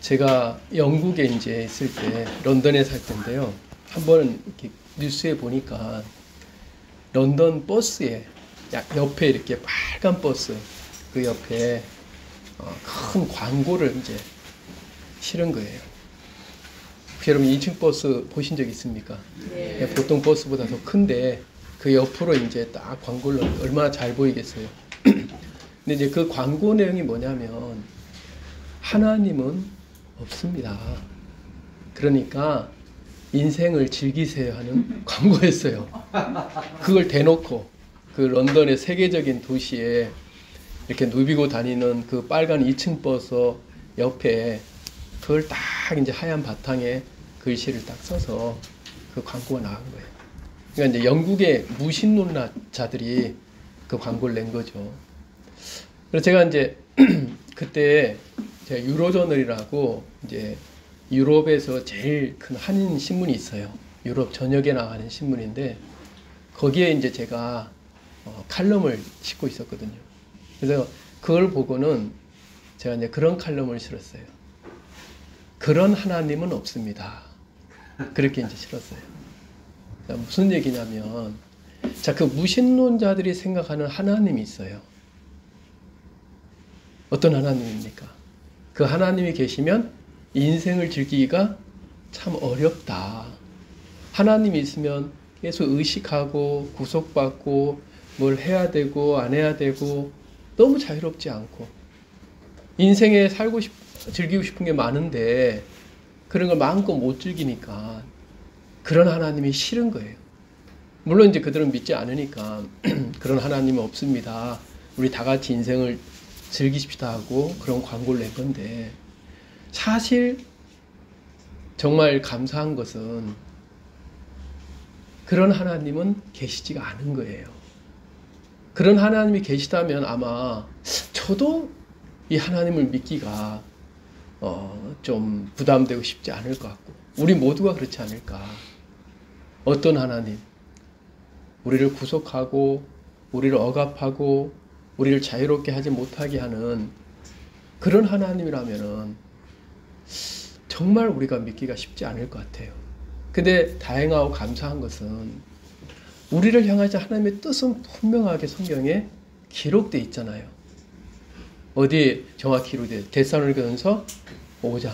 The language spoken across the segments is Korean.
제가 영국에 이제 있을 때 런던에 살 때인데요. 한번 이렇게 뉴스에 보니까 런던 버스에 옆에 이렇게 빨간 버스 그 옆에 큰 광고를 이제 실은 거예요. 여러분 2층 버스 보신 적 있습니까? 네. 보통 버스보다 더 큰데 그 옆으로 이제 딱 광고를 얼마나 잘 보이겠어요. 근데 이제 그 광고 내용이 뭐냐면 하나님은 없습니다. 그러니까 인생을 즐기세요 하는 광고였어요. 그걸 대놓고 그 런던의 세계적인 도시에 이렇게 누비고 다니는 그 빨간 2층 버스 옆에 그걸 딱 이제 하얀 바탕에 글씨를 딱 써서 그 광고가 나온 거예요. 그러니까 이제 영국의 무신론자들이 그 광고를 낸 거죠. 그래서 제가 이제 그때 제가 유로저널이라고 이제 유럽에서 제일 큰 한인 신문이 있어요. 유럽 전역에 나가는 신문인데 거기에 이제 제가 칼럼을 싣고 있었거든요. 그래서 그걸 보고는 제가 이제 그런 칼럼을 실었어요. 그런 하나님은 없습니다. 그렇게 이제 실었어요. 무슨 얘기냐면, 자, 그 무신론자들이 생각하는 하나님이 있어요. 어떤 하나님입니까? 그 하나님이 계시면 인생을 즐기기가 참 어렵다. 하나님이 있으면 계속 의식하고 구속받고 뭘 해야 되고 안 해야 되고 너무 자유롭지 않고 인생에 즐기고 싶은 게 많은데 그런 걸 마음껏 못 즐기니까 그런 하나님이 싫은 거예요. 물론 이제 그들은 믿지 않으니까 그런 하나님은 없습니다. 우리 다 같이 인생을 즐기십시다 하고 그런 광고를 낸 건데 사실 정말 감사한 것은 그런 하나님은 계시지가 않은 거예요. 그런 하나님이 계시다면 아마 저도 이 하나님을 믿기가 좀 부담되고 싶지 않을 것 같고 우리 모두가 그렇지 않을까. 어떤 하나님? 우리를 구속하고 우리를 억압하고 우리를 자유롭게 하지 못하게 하는 그런 하나님이라면은 정말 우리가 믿기가 쉽지 않을 것 같아요. 근데 다행하고 감사한 것은 우리를 향하신 하나님의 뜻은 분명하게 성경에 기록되어 있잖아요. 어디 정확히 기록되어 있어요? 데살로니가전서 5장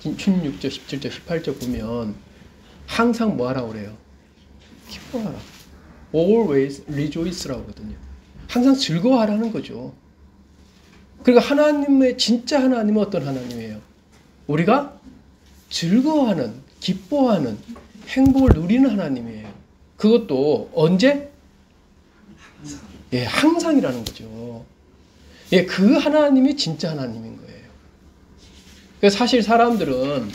16절, 17절, 18절 보면 항상 뭐 하라고 그래요? 기뻐하라. Always rejoice라고 하거든요. 항상 즐거워하라는 거죠. 그러니까 하나님의 진짜 하나님은 어떤 하나님이에요? 우리가 즐거워하는, 기뻐하는, 행복을 누리는 하나님이에요. 그것도 언제? 예, 항상이라는 거죠. 예, 그 하나님이 진짜 하나님인 거예요. 그러니까 사실 사람들은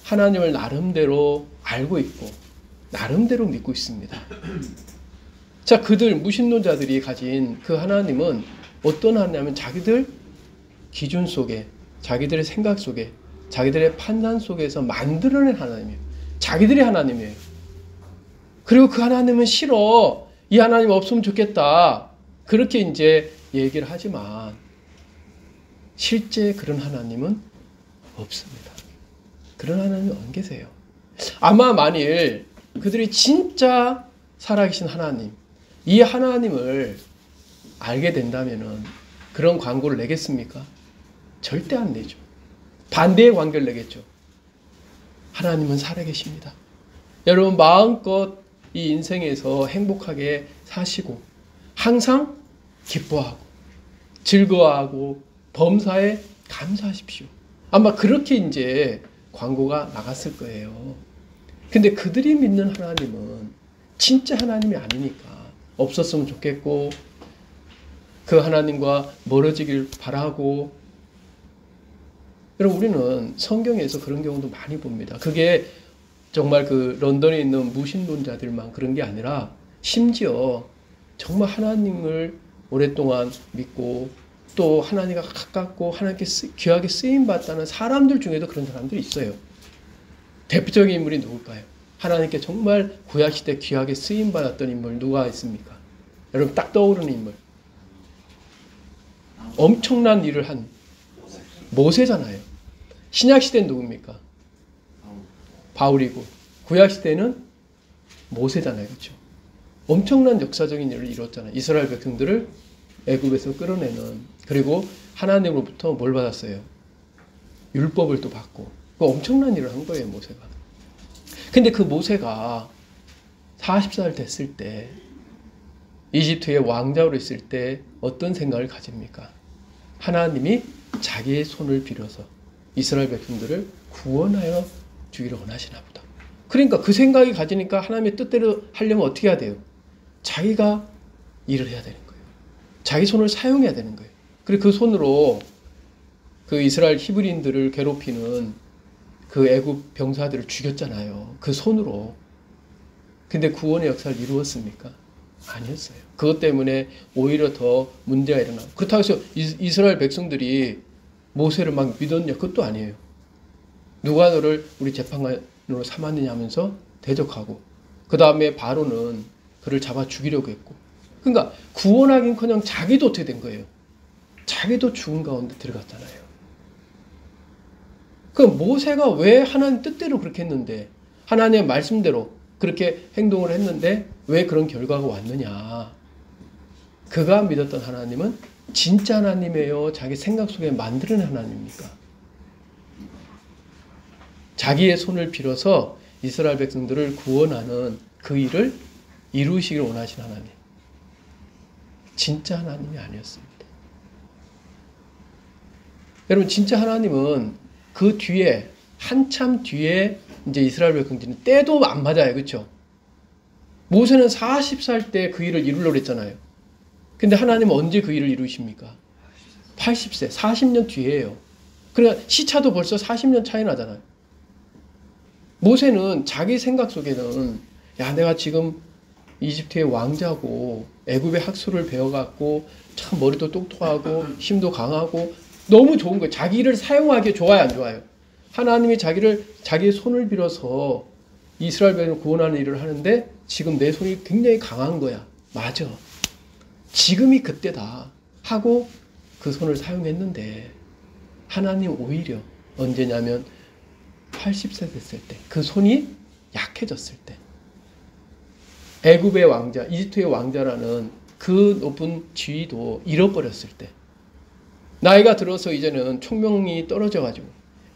하나님을 나름대로 알고 있고 나름대로 믿고 있습니다. 자, 그들 무신론자들이 가진 그 하나님은 어떤 하나님이냐면 자기들 기준 속에, 자기들의 생각 속에, 자기들의 판단 속에서 만들어낸 하나님이에요. 자기들의 하나님이에요. 그리고 그 하나님은 싫어. 이 하나님 없으면 좋겠다. 그렇게 이제 얘기를 하지만 실제 그런 하나님은 없습니다. 그런 하나님이 안 계세요. 아마 만일 그들이 진짜 살아계신 하나님, 이 하나님을 알게 된다면은 그런 광고를 내겠습니까? 절대 안 내죠. 반대의 광고를 내겠죠. 하나님은 살아계십니다. 여러분 마음껏 이 인생에서 행복하게 사시고 항상 기뻐하고 즐거워하고 범사에 감사하십시오. 아마 그렇게 이제 광고가 나갔을 거예요. 근데 그들이 믿는 하나님은 진짜 하나님이 아니니까 없었으면 좋겠고 그 하나님과 멀어지길 바라고. 여러분 우리는 성경에서 그런 경우도 많이 봅니다. 그게 정말 그 런던에 있는 무신론자들만 그런 게 아니라 심지어 정말 하나님을 오랫동안 믿고 또 하나님과 가깝고 하나님께 귀하게 쓰임받다는 사람들 중에도 그런 사람들이 있어요. 대표적인 인물이 누굴까요? 하나님께 정말 구약시대 귀하게 쓰임받았던 인물 누가 있습니까? 여러분 딱 떠오르는 인물. 엄청난 일을 한 모세잖아요. 신약 시대는 누굽니까? 바울이고 구약 시대는 모세잖아요, 그렇죠? 엄청난 역사적인 일을 이뤘잖아요. 이스라엘 백성들을 애굽에서 끌어내는. 그리고 하나님으로부터 뭘 받았어요? 율법을 또 받고. 그 엄청난 일을 한 거예요, 모세가. 근데 그 모세가 40살 됐을 때 이집트의 왕자로 있을 때 어떤 생각을 가집니까? 하나님이 자기의 손을 빌어서 이스라엘 백성들을 구원하여 주기를 원하시나 보다. 그러니까 그 생각이 가지니까 하나님의 뜻대로 하려면 어떻게 해야 돼요? 자기가 일을 해야 되는 거예요. 자기 손을 사용해야 되는 거예요. 그리고 그 손으로 그 이스라엘 히브리인들을 괴롭히는 그 애굽 병사들을 죽였잖아요. 그 손으로. 근데 구원의 역사를 이루었습니까? 아니었어요. 그것 때문에 오히려 더 문제가 일어나고. 그렇다고 해서 이스라엘 백성들이 모세를 막 믿었냐? 그것도 아니에요. 누가 너를 우리 재판관으로 삼았느냐 하면서 대적하고, 그 다음에 바로는 그를 잡아 죽이려고 했고. 그러니까 구원하긴커녕 자기도 어떻게 된 거예요? 자기도 죽은 가운데 들어갔잖아요. 그럼 모세가 왜 하나님 뜻대로 그렇게 했는데, 하나님의 말씀대로 그렇게 행동을 했는데 왜 그런 결과가 왔느냐? 그가 믿었던 하나님은 진짜 하나님이에요? 자기 생각 속에 만드는 하나님입니까? 자기의 손을 빌어서 이스라엘 백성들을 구원하는 그 일을 이루시길 원하신 하나님. 진짜 하나님이 아니었습니다. 여러분, 진짜 하나님은 그 뒤에, 한참 뒤에 이제 이스라엘 백성들은 때도 안 맞아요. 그렇죠? 모세는 40살 때 그 일을 이루려고 했잖아요. 근데 하나님은 언제 그 일을 이루십니까? 80세, 40년 뒤에요. 그러니까 시차도 벌써 40년 차이 나잖아요. 모세는 자기 생각 속에는, 야, 내가 지금 이집트의 왕자고 애굽의 학술을 배워갖고 참 머리도 똑똑하고 힘도 강하고 너무 좋은 거예요. 자기 일을 사용하기 좋아요, 안 좋아요? 하나님이 자기의 손을 빌어서 이스라엘 백성을 구원하는 일을 하는데 지금 내 손이 굉장히 강한 거야. 맞아. 지금이 그때다 하고 그 손을 사용했는데, 하나님 오히려 언제냐면 80세 됐을 때, 그 손이 약해졌을 때, 애굽의 왕자, 이집트의 왕자라는 그 높은 지위도 잃어버렸을 때, 나이가 들어서 이제는 총명이 떨어져가지고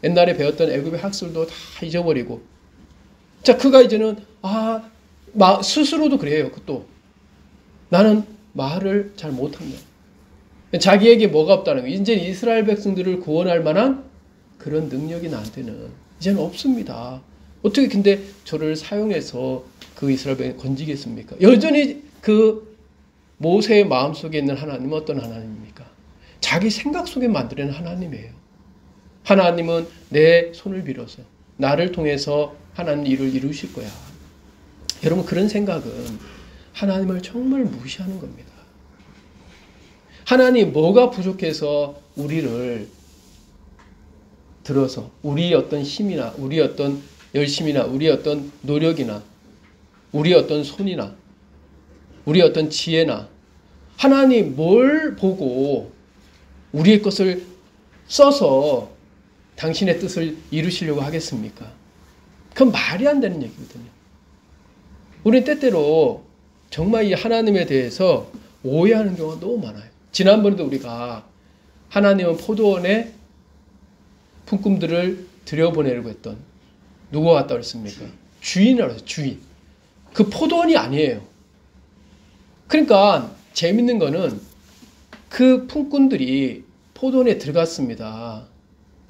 옛날에 배웠던 애굽의 학술도 다 잊어버리고, 자, 그가 이제는 스스로도 그래요. 또 나는 말을 잘 못한다. 자기에게 뭐가 없다는 거예요. 이제 이스라엘 백성들을 구원할 만한 그런 능력이 나한테는 이제는 없습니다. 어떻게 근데 저를 사용해서 그 이스라엘 백성을 건지겠습니까? 여전히 그 모세의 마음속에 있는 하나님은 어떤 하나님입니까? 자기 생각 속에 만드는 하나님이에요. 하나님은 내 손을 빌어서 나를 통해서 하나님 일을 이루실 거야. 여러분, 그런 생각은 하나님을 정말 무시하는 겁니다. 하나님 뭐가 부족해서 우리를 들어서 우리의 어떤 힘이나 우리의 어떤 열심이나 우리의 어떤 노력이나 우리의 어떤 손이나 우리의 어떤 지혜나, 하나님 뭘 보고 우리의 것을 써서 당신의 뜻을 이루시려고 하겠습니까? 그건 말이 안 되는 얘기거든요. 우리는 때때로 정말 이 하나님에 대해서 오해하는 경우가 너무 많아요. 지난번에도 우리가 하나님은 포도원에 품꾼들을 들여보내려고 했던, 누가 왔다고 그랬습니까? 주인이라고 했어요. 주인. 그 포도원이 아니에요. 그러니까 재밌는 거는 그 품꾼들이 포도원에 들어갔습니다.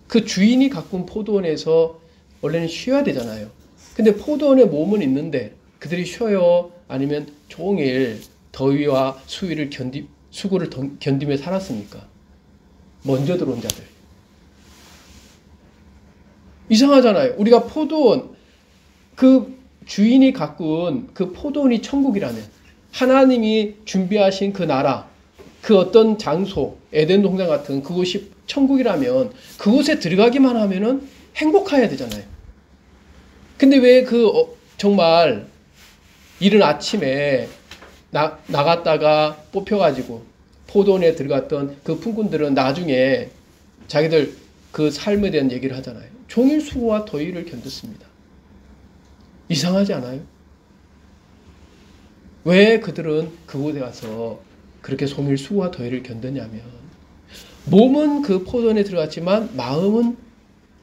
그 주인이 가꾼 포도원에서 원래는 쉬어야 되잖아요. 근데 포도원에 몸은 있는데 그들이 쉬어요? 아니면 종일 더위와 수고를 견디며 살았습니까? 먼저 들어온 자들. 이상하잖아요. 우리가 포도원, 그 주인이 가꾼 그 포도원이 천국이라면, 하나님이 준비하신 그 나라, 그 어떤 장소, 에덴 동산 같은 그곳이 천국이라면 그곳에 들어가기만 하면은 행복해야 되잖아요. 근데 왜 정말 이른 아침에 나갔다가 뽑혀가지고 포도원에 들어갔던 그 품꾼들은 나중에 자기들 그 삶에 대한 얘기를 하잖아요. 종일 수고와 더위를 견뎠습니다. 이상하지 않아요? 왜 그들은 그곳에 가서 그렇게 종일 수고와 더위를 견뎠냐면 몸은 그 포도원에 들어갔지만 마음은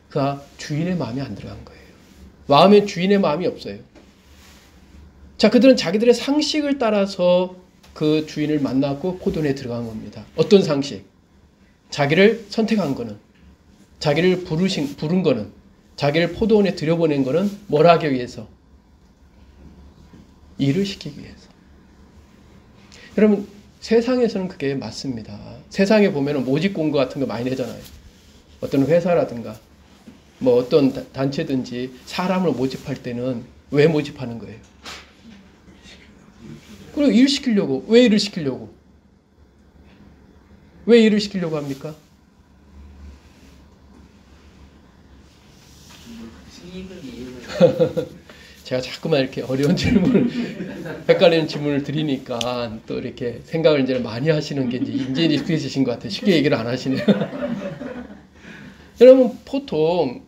그 주인의 마음이 안 들어간 거예요. 마음에 주인의 마음이 없어요. 자, 그들은 자기들의 상식을 따라서 그 주인을 만났고 포도원에 들어간 겁니다. 어떤 상식? 자기를 선택한 거는, 자기를 부른 거는, 자기를 포도원에 들여보낸 거는 뭘 하기 위해서? 일을 시키기 위해서. 여러분, 세상에서는 그게 맞습니다. 세상에 보면 모집 공고 같은 거 많이 내잖아요. 어떤 회사라든가 뭐 어떤 단체든지 사람을 모집할 때는 왜 모집하는 거예요? 그리고 일 시키려고. 왜 일을 시키려고? 왜 일을 시키려고 합니까? 제가 자꾸만 이렇게 어려운 질문을, 헷갈리는 질문을 드리니까 또 이렇게 생각을 이제 많이 하시는 게 이제 익숙해지신 것 같아요. 쉽게 얘기를 안 하시네요. 여러분, 보통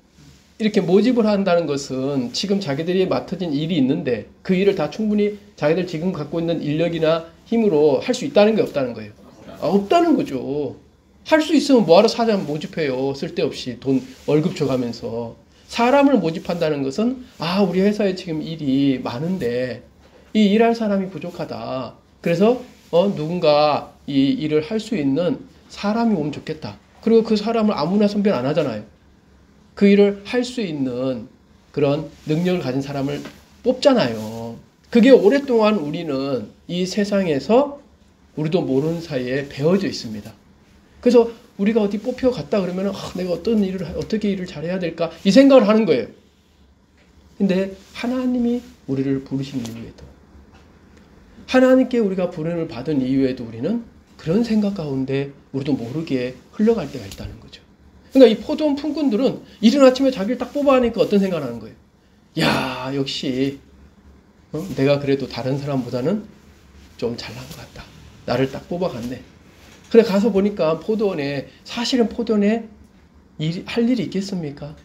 이렇게 모집을 한다는 것은 지금 자기들이 맡아진 일이 있는데 그 일을 다 충분히 자기들 지금 갖고 있는 인력이나 힘으로 할 수 있다는 게 없다는 거예요. 없다는 거죠. 할 수 있으면 뭐하러 사람 모집해요. 쓸데없이 돈 월급 줘가면서. 사람을 모집한다는 것은 우리 회사에 지금 일이 많은데 이 일할 사람이 부족하다. 그래서 누군가 이 일을 할 수 있는 사람이 오면 좋겠다. 그리고 그 사람을 아무나 선별 안 하잖아요. 그 일을 할 수 있는 그런 능력을 가진 사람을 뽑잖아요. 그게 오랫동안 우리는 이 세상에서 우리도 모르는 사이에 배어져 있습니다. 그래서 우리가 어디 뽑혀갔다 그러면 내가 어떻게 일을 잘해야 될까? 이 생각을 하는 거예요. 근데 하나님이 우리를 부르신 이후에도, 하나님께 우리가 부름을 받은 이후에도 우리는 그런 생각 가운데 우리도 모르게 흘러갈 때가 있다는 거죠. 그러니까 이 포도원 품꾼들은 이른 아침에 자기를 딱 뽑아내니까 어떤 생각을 하는 거예요? 야, 역시 내가 그래도 다른 사람보다는 좀 잘난 것 같다. 나를 딱 뽑아갔네. 그래 가서 보니까 포도원에, 사실은 포도원에 할 일이 있겠습니까?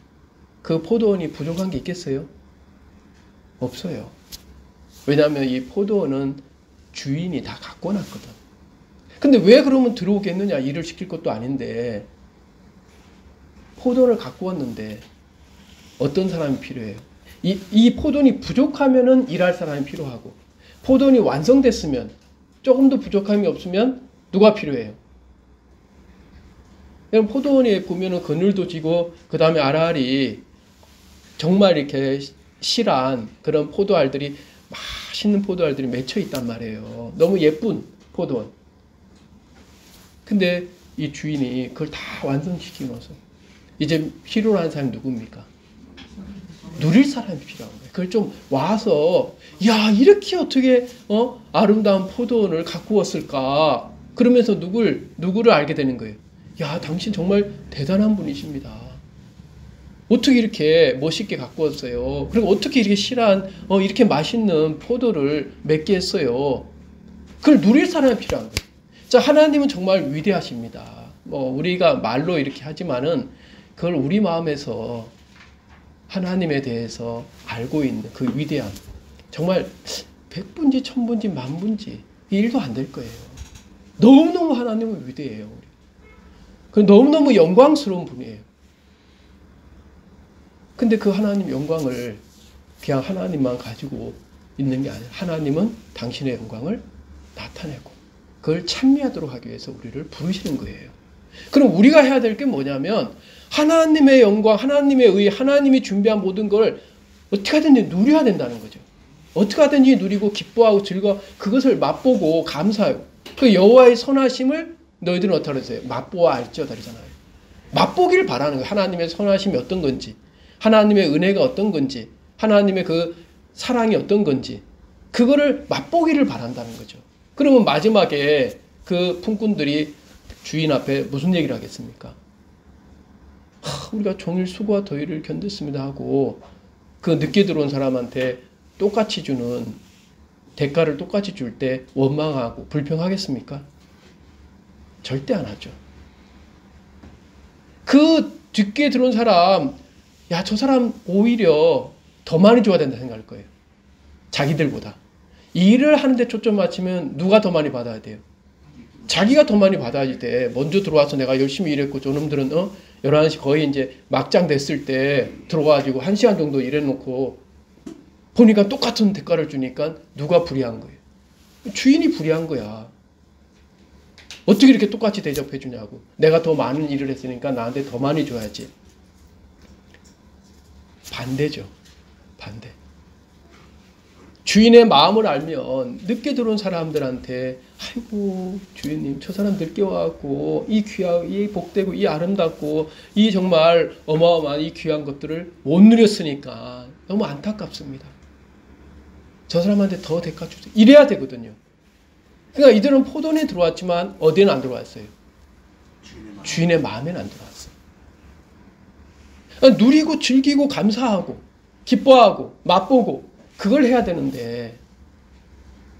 그 포도원이 부족한 게 있겠어요? 없어요. 왜냐하면 이 포도원은 주인이 다 갖고 놨거든. 근데 왜 그러면 들어오겠느냐? 일을 시킬 것도 아닌데. 포도원을 갖고 왔는데 어떤 사람이 필요해요? 이 포도원이 부족하면은 일할 사람이 필요하고, 포도원이 완성됐으면, 조금 더 부족함이 없으면 누가 필요해요? 여러분, 포도원에 보면은 그늘도 지고 그 다음에 알알이 정말 이렇게 실한 그런 포도알들이, 맛있는 포도알들이 맺혀 있단 말이에요. 너무 예쁜 포도원. 근데 이 주인이 그걸 다 완성시키고 나서 이제 필요로 하는 사람이 누굽니까? 누릴 사람이 필요한 거예요. 그걸 좀 와서, 야, 이렇게 어떻게 아름다운 포도원을 갖고 왔을까? 그러면서 누구를 알게 되는 거예요. 야, 당신 정말 대단한 분이십니다. 어떻게 이렇게 멋있게 갖고 왔어요? 그리고 어떻게 이렇게 실한 이렇게 맛있는 포도를 맺게 했어요? 그걸 누릴 사람이 필요한 거예요. 자, 하나님은 정말 위대하십니다. 우리가 말로 이렇게 하지만은 그걸 우리 마음에서 하나님에 대해서 알고 있는 그 위대함, 정말 100분지 1000분지 10,000분지 일도 안 될 거예요. 너무너무 하나님은 위대해요. 너무너무 영광스러운 분이에요. 근데 그 하나님 영광을 그냥 하나님만 가지고 있는 게 아니에요. 하나님은 당신의 영광을 나타내고 그걸 찬미하도록 하기 위해서 우리를 부르시는 거예요. 그럼 우리가 해야 될 게 뭐냐면 하나님의 영광, 하나님의 의, 하나님이 준비한 모든 걸 어떻게 하든지 누려야 된다는 거죠. 어떻게 하든지 누리고 기뻐하고 즐거워 그것을 맛보고 감사하고, 그 여호와의 선하심을 너희들은 어떻게 하세요? 맛보아 알지어다 그러잖아요. 맛보기를 바라는 거예요. 하나님의 선하심이 어떤 건지, 하나님의 은혜가 어떤 건지, 하나님의 그 사랑이 어떤 건지, 그거를 맛보기를 바란다는 거죠. 그러면 마지막에 그 품꾼들이 주인 앞에 무슨 얘기를 하겠습니까? 우리가 종일 수고와 더위를 견뎠습니다 하고 그 늦게 들어온 사람한테 똑같이 주는 대가를 똑같이 줄 때 원망하고 불평하겠습니까? 절대 안 하죠. 그 듣게 들어온 사람, 야, 저 사람 오히려 더 많이 줘야 된다 생각할 거예요. 자기들보다. 일을 하는데 초점 맞추면 누가 더 많이 받아야 돼요? 자기가 더 많이 받아야지 돼. 먼저 들어와서 내가 열심히 일했고 저놈들은 11시 거의 이제 막장 됐을 때 들어와가지고 1시간 정도 일해놓고 보니까 똑같은 대가를 주니까 누가 불이한 거예요? 주인이 불이한 거야. 어떻게 이렇게 똑같이 대접해 주냐고. 내가 더 많은 일을 했으니까 나한테 더 많이 줘야지. 반대죠. 반대. 주인의 마음을 알면 늦게 들어온 사람들한테 아이고 주인님 저 사람 늦게 와갖고 이 귀하고 이 복되고 이 아름답고 이 정말 어마어마한 이 귀한 것들을 못 누렸으니까 너무 안타깝습니다. 저 사람한테 더 대가 주세요. 이래야 되거든요. 그러니까 이들은 포도원에 들어왔지만 어디에는 안 들어왔어요? 주인의 마음에는 안 들어왔어요. 그러니까 누리고 즐기고 감사하고 기뻐하고 맛보고 그걸 해야 되는데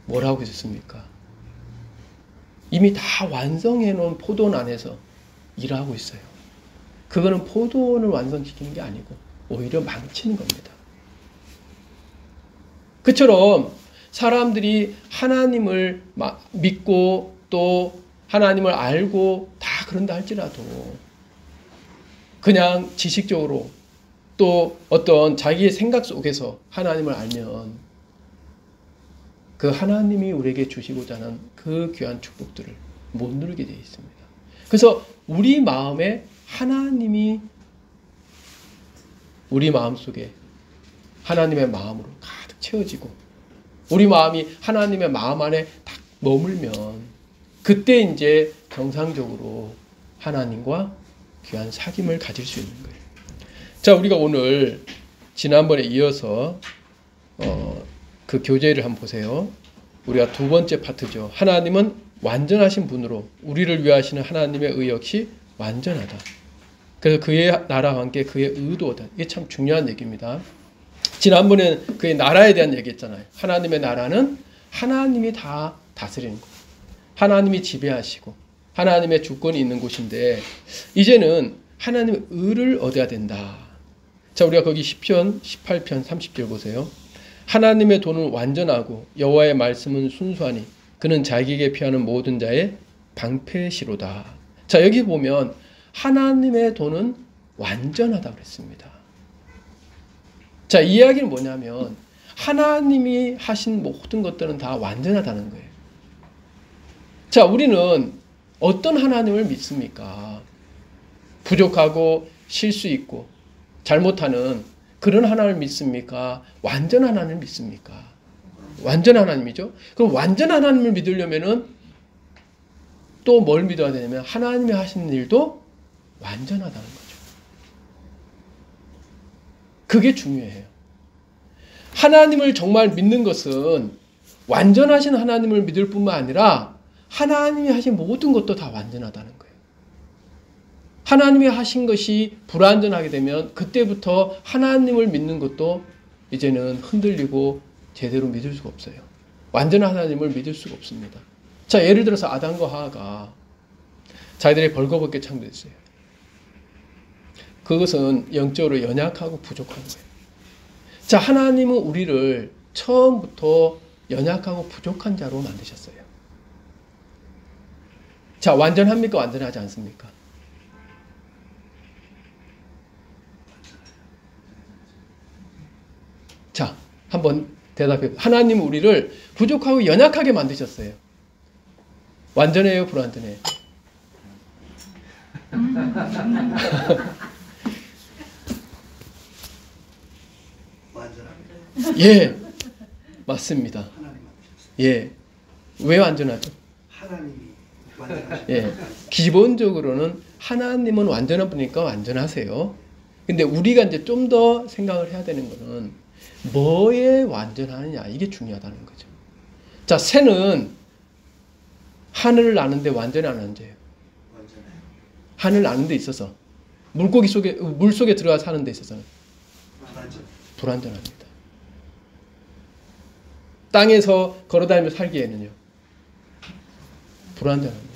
뭐라고 했습니까? 이미 다 완성해 놓은 포도원 안에서 일하고 있어요. 그거는 포도원을 완성시키는 게 아니고 오히려 망치는 겁니다. 그처럼 사람들이 하나님을 믿고 또 하나님을 알고 다 그런다 할지라도 그냥 지식적으로 또 어떤 자기의 생각 속에서 하나님을 알면 그 하나님이 우리에게 주시고자 하는 그 귀한 축복들을 못 누리게 되어 있습니다. 그래서 우리 마음에 하나님이 우리 마음속에 하나님의 마음으로 가득 채워지고 우리 마음이 하나님의 마음 안에 딱 머물면 그때 이제 정상적으로 하나님과 귀한 사귐을 가질 수 있는 거예요. 자, 우리가 오늘 지난번에 이어서 그 교재를 한번 보세요. 우리가 두 번째 파트죠. 하나님은 완전하신 분으로 우리를 위하시는 하나님의 의 역시 완전하다. 그래서 그의 나라와 함께 그의 의도다. 이게 참 중요한 얘기입니다. 지난번에는 그의 나라에 대한 얘기했잖아요. 하나님의 나라는 하나님이 다 다스리는 것. 하나님이 지배하시고 하나님의 주권이 있는 곳인데 이제는 하나님의 의를 얻어야 된다. 자, 우리가 거기 시편 18편 30절 보세요. 하나님의 도는 완전하고 여호와의 말씀은 순수하니 그는 자기에게 피하는 모든 자의 방패시로다. 자, 여기 보면 하나님의 도는 완전하다고 그랬습니다. 자, 이 이야기는 뭐냐면 하나님이 하신 모든 것들은 다 완전하다는 거예요. 자, 우리는 어떤 하나님을 믿습니까? 부족하고 실수 있고 잘못하는 그런 하나님을 믿습니까? 완전한 하나님을 믿습니까? 완전한 하나님이죠. 그럼 완전한 하나님을 믿으려면은 또 뭘 믿어야 되냐면 하나님이 하시는 일도 완전하다는 거죠. 그게 중요해요. 하나님을 정말 믿는 것은 완전하신 하나님을 믿을 뿐만 아니라 하나님이 하신 모든 것도 다 완전하다는 거예요. 하나님이 하신 것이 불완전하게 되면 그때부터 하나님을 믿는 것도 이제는 흔들리고 제대로 믿을 수가 없어요. 완전한 하나님을 믿을 수가 없습니다. 자, 예를 들어서 아담과 하와가 자기들이 벌거벗게 창조됐어요. 그것은 영적으로 연약하고 부족한 거예요. 자, 하나님은 우리를 처음부터 연약하고 부족한 자로 만드셨어요. 자, 완전합니까? 완전하지 않습니까? 자, 한번 대답해. 하나님은 우리를 부족하고 연약하게 만드셨어요. 완전해요? 불완전해요? 완전합니다. 예, 맞습니다. 예, 왜 완전하죠? 하나님이 완전하십니다. 예, 기본적으로는 하나님은 완전한 분이니까 완전하세요. 근데 우리가 이제 좀 더 생각을 해야 되는 거는 뭐에 완전하느냐, 이게 중요하다는 거죠. 자, 새는 하늘을 나는데 완전히 안 앉아요. 완전해요. 하늘 나는 데 있어서 물고기 속에 물 속에 들어가 사는 데 있어서는 완전. 불완전합니다. 땅에서 걸어다니며 살기에는요 불완전합니다.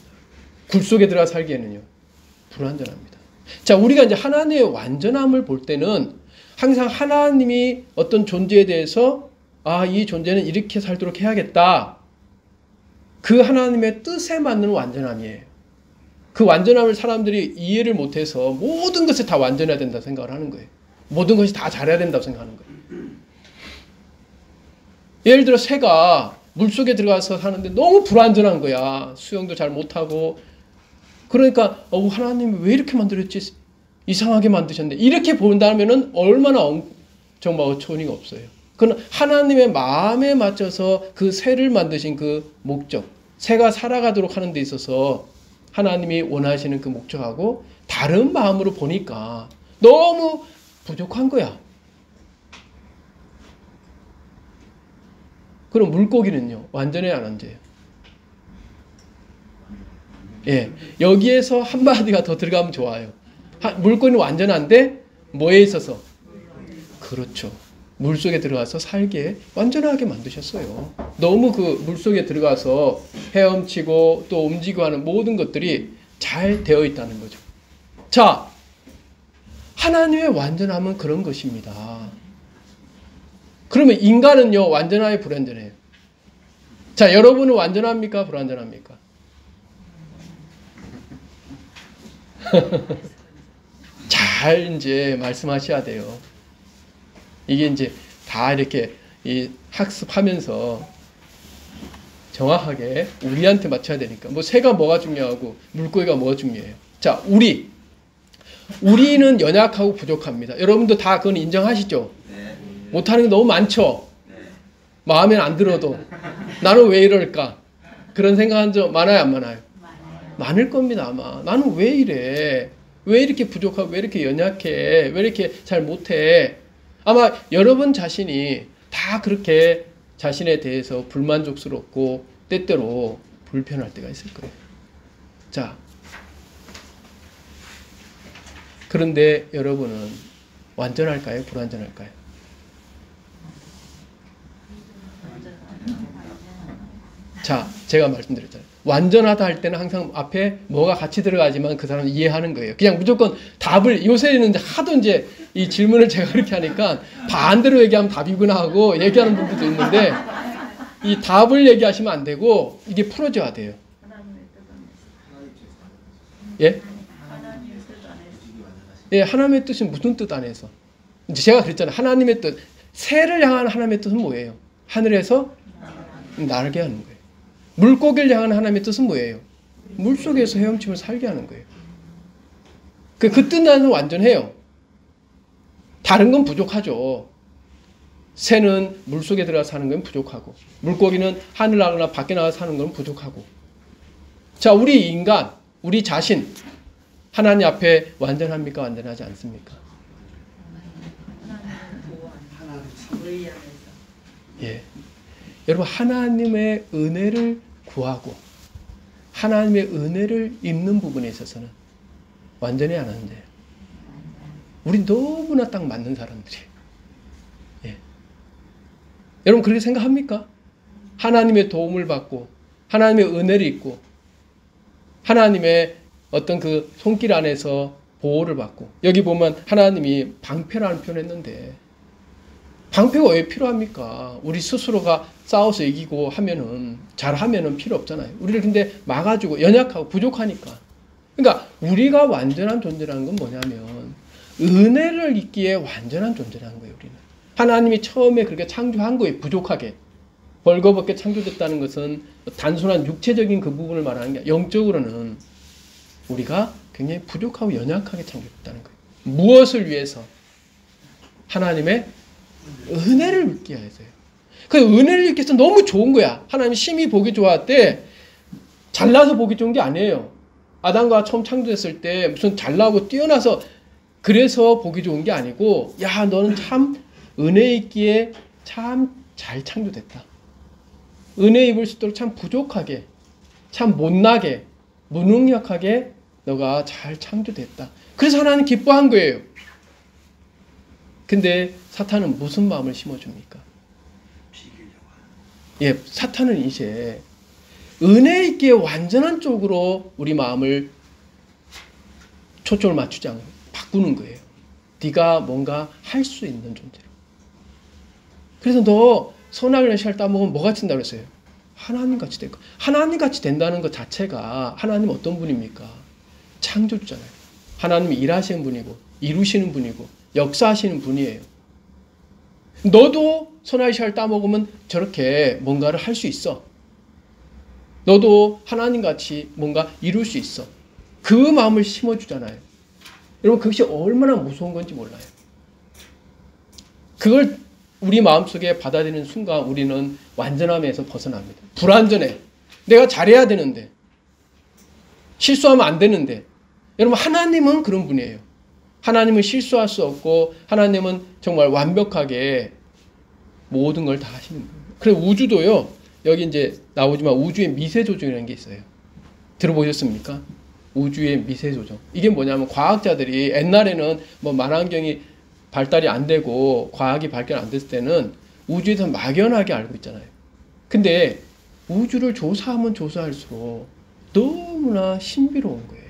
굴 속에 들어가 살기에는요 불완전합니다. 자, 우리가 이제 하나님의 완전함을 볼 때는 항상 하나님이 어떤 존재에 대해서 아, 이 존재는 이렇게 살도록 해야겠다. 그 하나님의 뜻에 맞는 완전함이에요. 그 완전함을 사람들이 이해를 못해서 모든 것에 다 완전해야 된다고 생각을 하는 거예요. 모든 것이 다 잘해야 된다고 생각하는 거예요. 예를 들어 새가 물속에 들어가서 사는데 너무 불완전한 거야. 수영도 잘 못하고. 그러니까 하나님이 왜 이렇게 만들었지? 이상하게 만드셨네. 이렇게 본다면은 얼마나 정말 어처구니가 없어요. 그건 하나님의 마음에 맞춰서 그 새를 만드신 그 목적, 새가 살아가도록 하는 데 있어서 하나님이 원하시는 그 목적하고 다른 마음으로 보니까 너무 부족한 거야. 그럼 물고기는요, 완전해야 안 완전해요? 예, 여기에서 한마디가 더 들어가면 좋아요. 물고기는 완전한데 뭐에 있어서? 그렇죠. 물속에 들어가서 살게 완전하게 만드셨어요. 너무 그 물속에 들어가서 헤엄치고 또 움직이고 하는 모든 것들이 잘 되어 있다는 거죠. 자, 하나님의 완전함은 그런 것입니다. 그러면 인간은요, 완전하게 불완전해요. 자, 여러분은 완전합니까? 불완전합니까? 잘 이제 말씀하셔야 돼요. 이게 이제 다 이렇게 이 학습하면서 정확하게 우리한테 맞춰야 되니까. 뭐 새가 뭐가 중요하고 물고기가 뭐가 중요해요. 자, 우리는 연약하고 부족합니다. 여러분도 다 그건 인정하시죠? 네. 못하는 게 너무 많죠? 네. 마음에 안 들어도 나는 왜 이럴까? 그런 생각한 적 많아요, 안 많아요? 많을 겁니다, 아마. 나는 왜 이래? 왜 이렇게 부족하고 왜 이렇게 연약해? 왜 이렇게 잘 못해? 아마 여러분 자신이 다 그렇게 자신에 대해서 불만족스럽고 때때로 불편할 때가 있을 거예요. 자, 그런데 여러분은 완전할까요? 불완전할까요? 자, 제가 말씀드렸잖아요. 완전하다 할 때는 항상 앞에 뭐가 같이 들어가지만 그 사람은 이해하는 거예요. 그냥 무조건 답을, 요새는 하도 이제 이 질문을 제가 그렇게 하니까 반대로 얘기하면 답이구나 하고 얘기하는 분들도 있는데 이 답을 얘기하시면 안 되고 이게 풀어져야 돼요. 예? 예, 하나님의 뜻은 무슨 뜻 안에서? 이제 제가 그랬잖아요. 하나님의 뜻. 새를 향한 하나님의 뜻은 뭐예요? 하늘에서 날게 하는 거예요. 물고기를 향한 하나님의 뜻은 뭐예요? 물속에서 헤엄치며 살게 하는 거예요. 그 뜻 안에서 완전해요. 다른 건 부족하죠. 새는 물속에 들어가 사는 건 부족하고 물고기는 하늘 나거나 밖에 나가 사는 건 부족하고. 자, 우리 인간, 우리 자신 하나님 앞에 완전합니까? 완전하지 않습니까? 예. 여러분, 하나님의 은혜를 구하고 하나님의 은혜를 입는 부분에 있어서는 완전히 안 하는데 우리 너무나 딱 맞는 사람들이에요. 예. 여러분 그렇게 생각합니까? 하나님의 도움을 받고 하나님의 은혜를 입고 하나님의 어떤 그 손길 안에서 보호를 받고, 여기 보면 하나님이 방패라는 표현을 했는데 방패가 왜 필요합니까? 우리 스스로가 싸워서 이기고 하면은, 잘하면은 필요 없잖아요. 우리를 근데 막아주고 연약하고 부족하니까. 그러니까 우리가 완전한 존재라는 건 뭐냐면 은혜를 입기에 완전한 존재라는 거예요. 우리는 하나님이 처음에 그렇게 창조한 거예요. 부족하게 벌거벗게 창조됐다는 것은 단순한 육체적인 그 부분을 말하는 게 아니라 영적으로는 우리가 굉장히 부족하고 연약하게 창조됐다는 거예요. 무엇을 위해서? 하나님의 은혜를 입기 위해서요. 그 은혜를 입기 위해서 너무 좋은 거야. 하나님이 심히 보기 좋았대. 잘나서 보기 좋은 게 아니에요. 아담과 처음 창조됐을 때 무슨 잘나고 뛰어나서 그래서 보기 좋은 게 아니고, 야, 너는 참 은혜 있기에 참 잘 창조됐다. 은혜 입을 수 있도록 참 부족하게, 참 못나게, 무능력하게 너가 잘 창조됐다. 그래서 하나님 기뻐한 거예요. 근데 사탄은 무슨 마음을 심어줍니까? 예, 사탄은 이제 은혜 있기에 완전한 쪽으로 우리 마음을 초점을 맞추지 않고 바꾸는 거예요. 네가 뭔가 할 수 있는 존재로. 그래서 너 선악을 씨알 따먹으면 뭐 같이 된다고 그랬어요? 하나님 같이 될 거. 하나님 같이 된다는 것 자체가 하나님 어떤 분입니까? 창조주잖아요. 하나님이 일하시는 분이고 이루시는 분이고 역사하시는 분이에요. 너도 선악의 씨알 따먹으면 저렇게 뭔가를 할 수 있어. 너도 하나님같이 뭔가 이룰 수 있어. 그 마음을 심어주잖아요. 여러분 그것이 얼마나 무서운 건지 몰라요. 그걸 우리 마음속에 받아들이는 순간 우리는 완전함에서 벗어납니다. 불완전해. 내가 잘해야 되는데 실수하면 안 되는데 여러분 하나님은 그런 분이에요. 하나님은 실수할 수 없고 하나님은 정말 완벽하게 모든 걸 다 하시는 분이에요. 그래서 우주도요. 여기 이제 나오지만 우주의 미세조정이라는 게 있어요. 들어보셨습니까? 우주의 미세조정. 이게 뭐냐면 과학자들이 옛날에는 뭐 만환경이 발달이 안 되고 과학이 발견 안 됐을 때는 우주에서 막연하게 알고 있잖아요. 근데 우주를 조사하면 조사할수록 너무나 신비로운 거예요.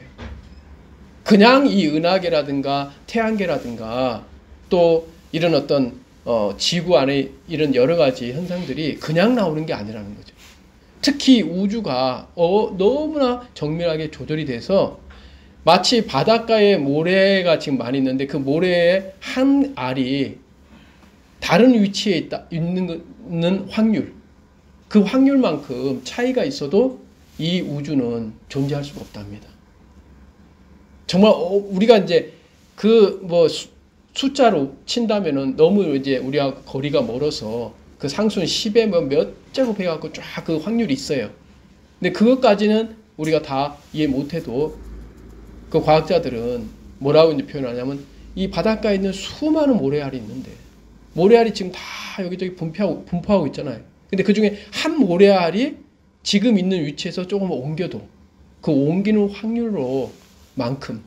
그냥 이 은하계라든가 태양계라든가 또 이런 어떤 지구 안에 이런 여러 가지 현상들이 그냥 나오는 게 아니라는 거죠. 특히 우주가 너무나 정밀하게 조절이 돼서 마치 바닷가에 모래가 지금 많이 있는데 그 모래의 한 알이 다른 위치에 있는 확률, 그 확률만큼 차이가 있어도 이 우주는 존재할 수가 없답니다. 정말 우리가 이제 그 뭐 숫자로 친다면은 너무 이제 우리가 거리가 멀어서 그 상수는 10에 뭐 몇 제곱 해갖고 쫙 그 확률이 있어요. 근데 그것까지는 우리가 다 이해 못해도 그 과학자들은 뭐라고 이제 표현하냐면 이 바닷가에 있는 수많은 모래알이 있는데 모래알이 지금 다 여기저기 분포하고 있잖아요. 근데 그 중에 한 모래알이 지금 있는 위치에서 조금 옮겨도 그 옮기는 확률로 만큼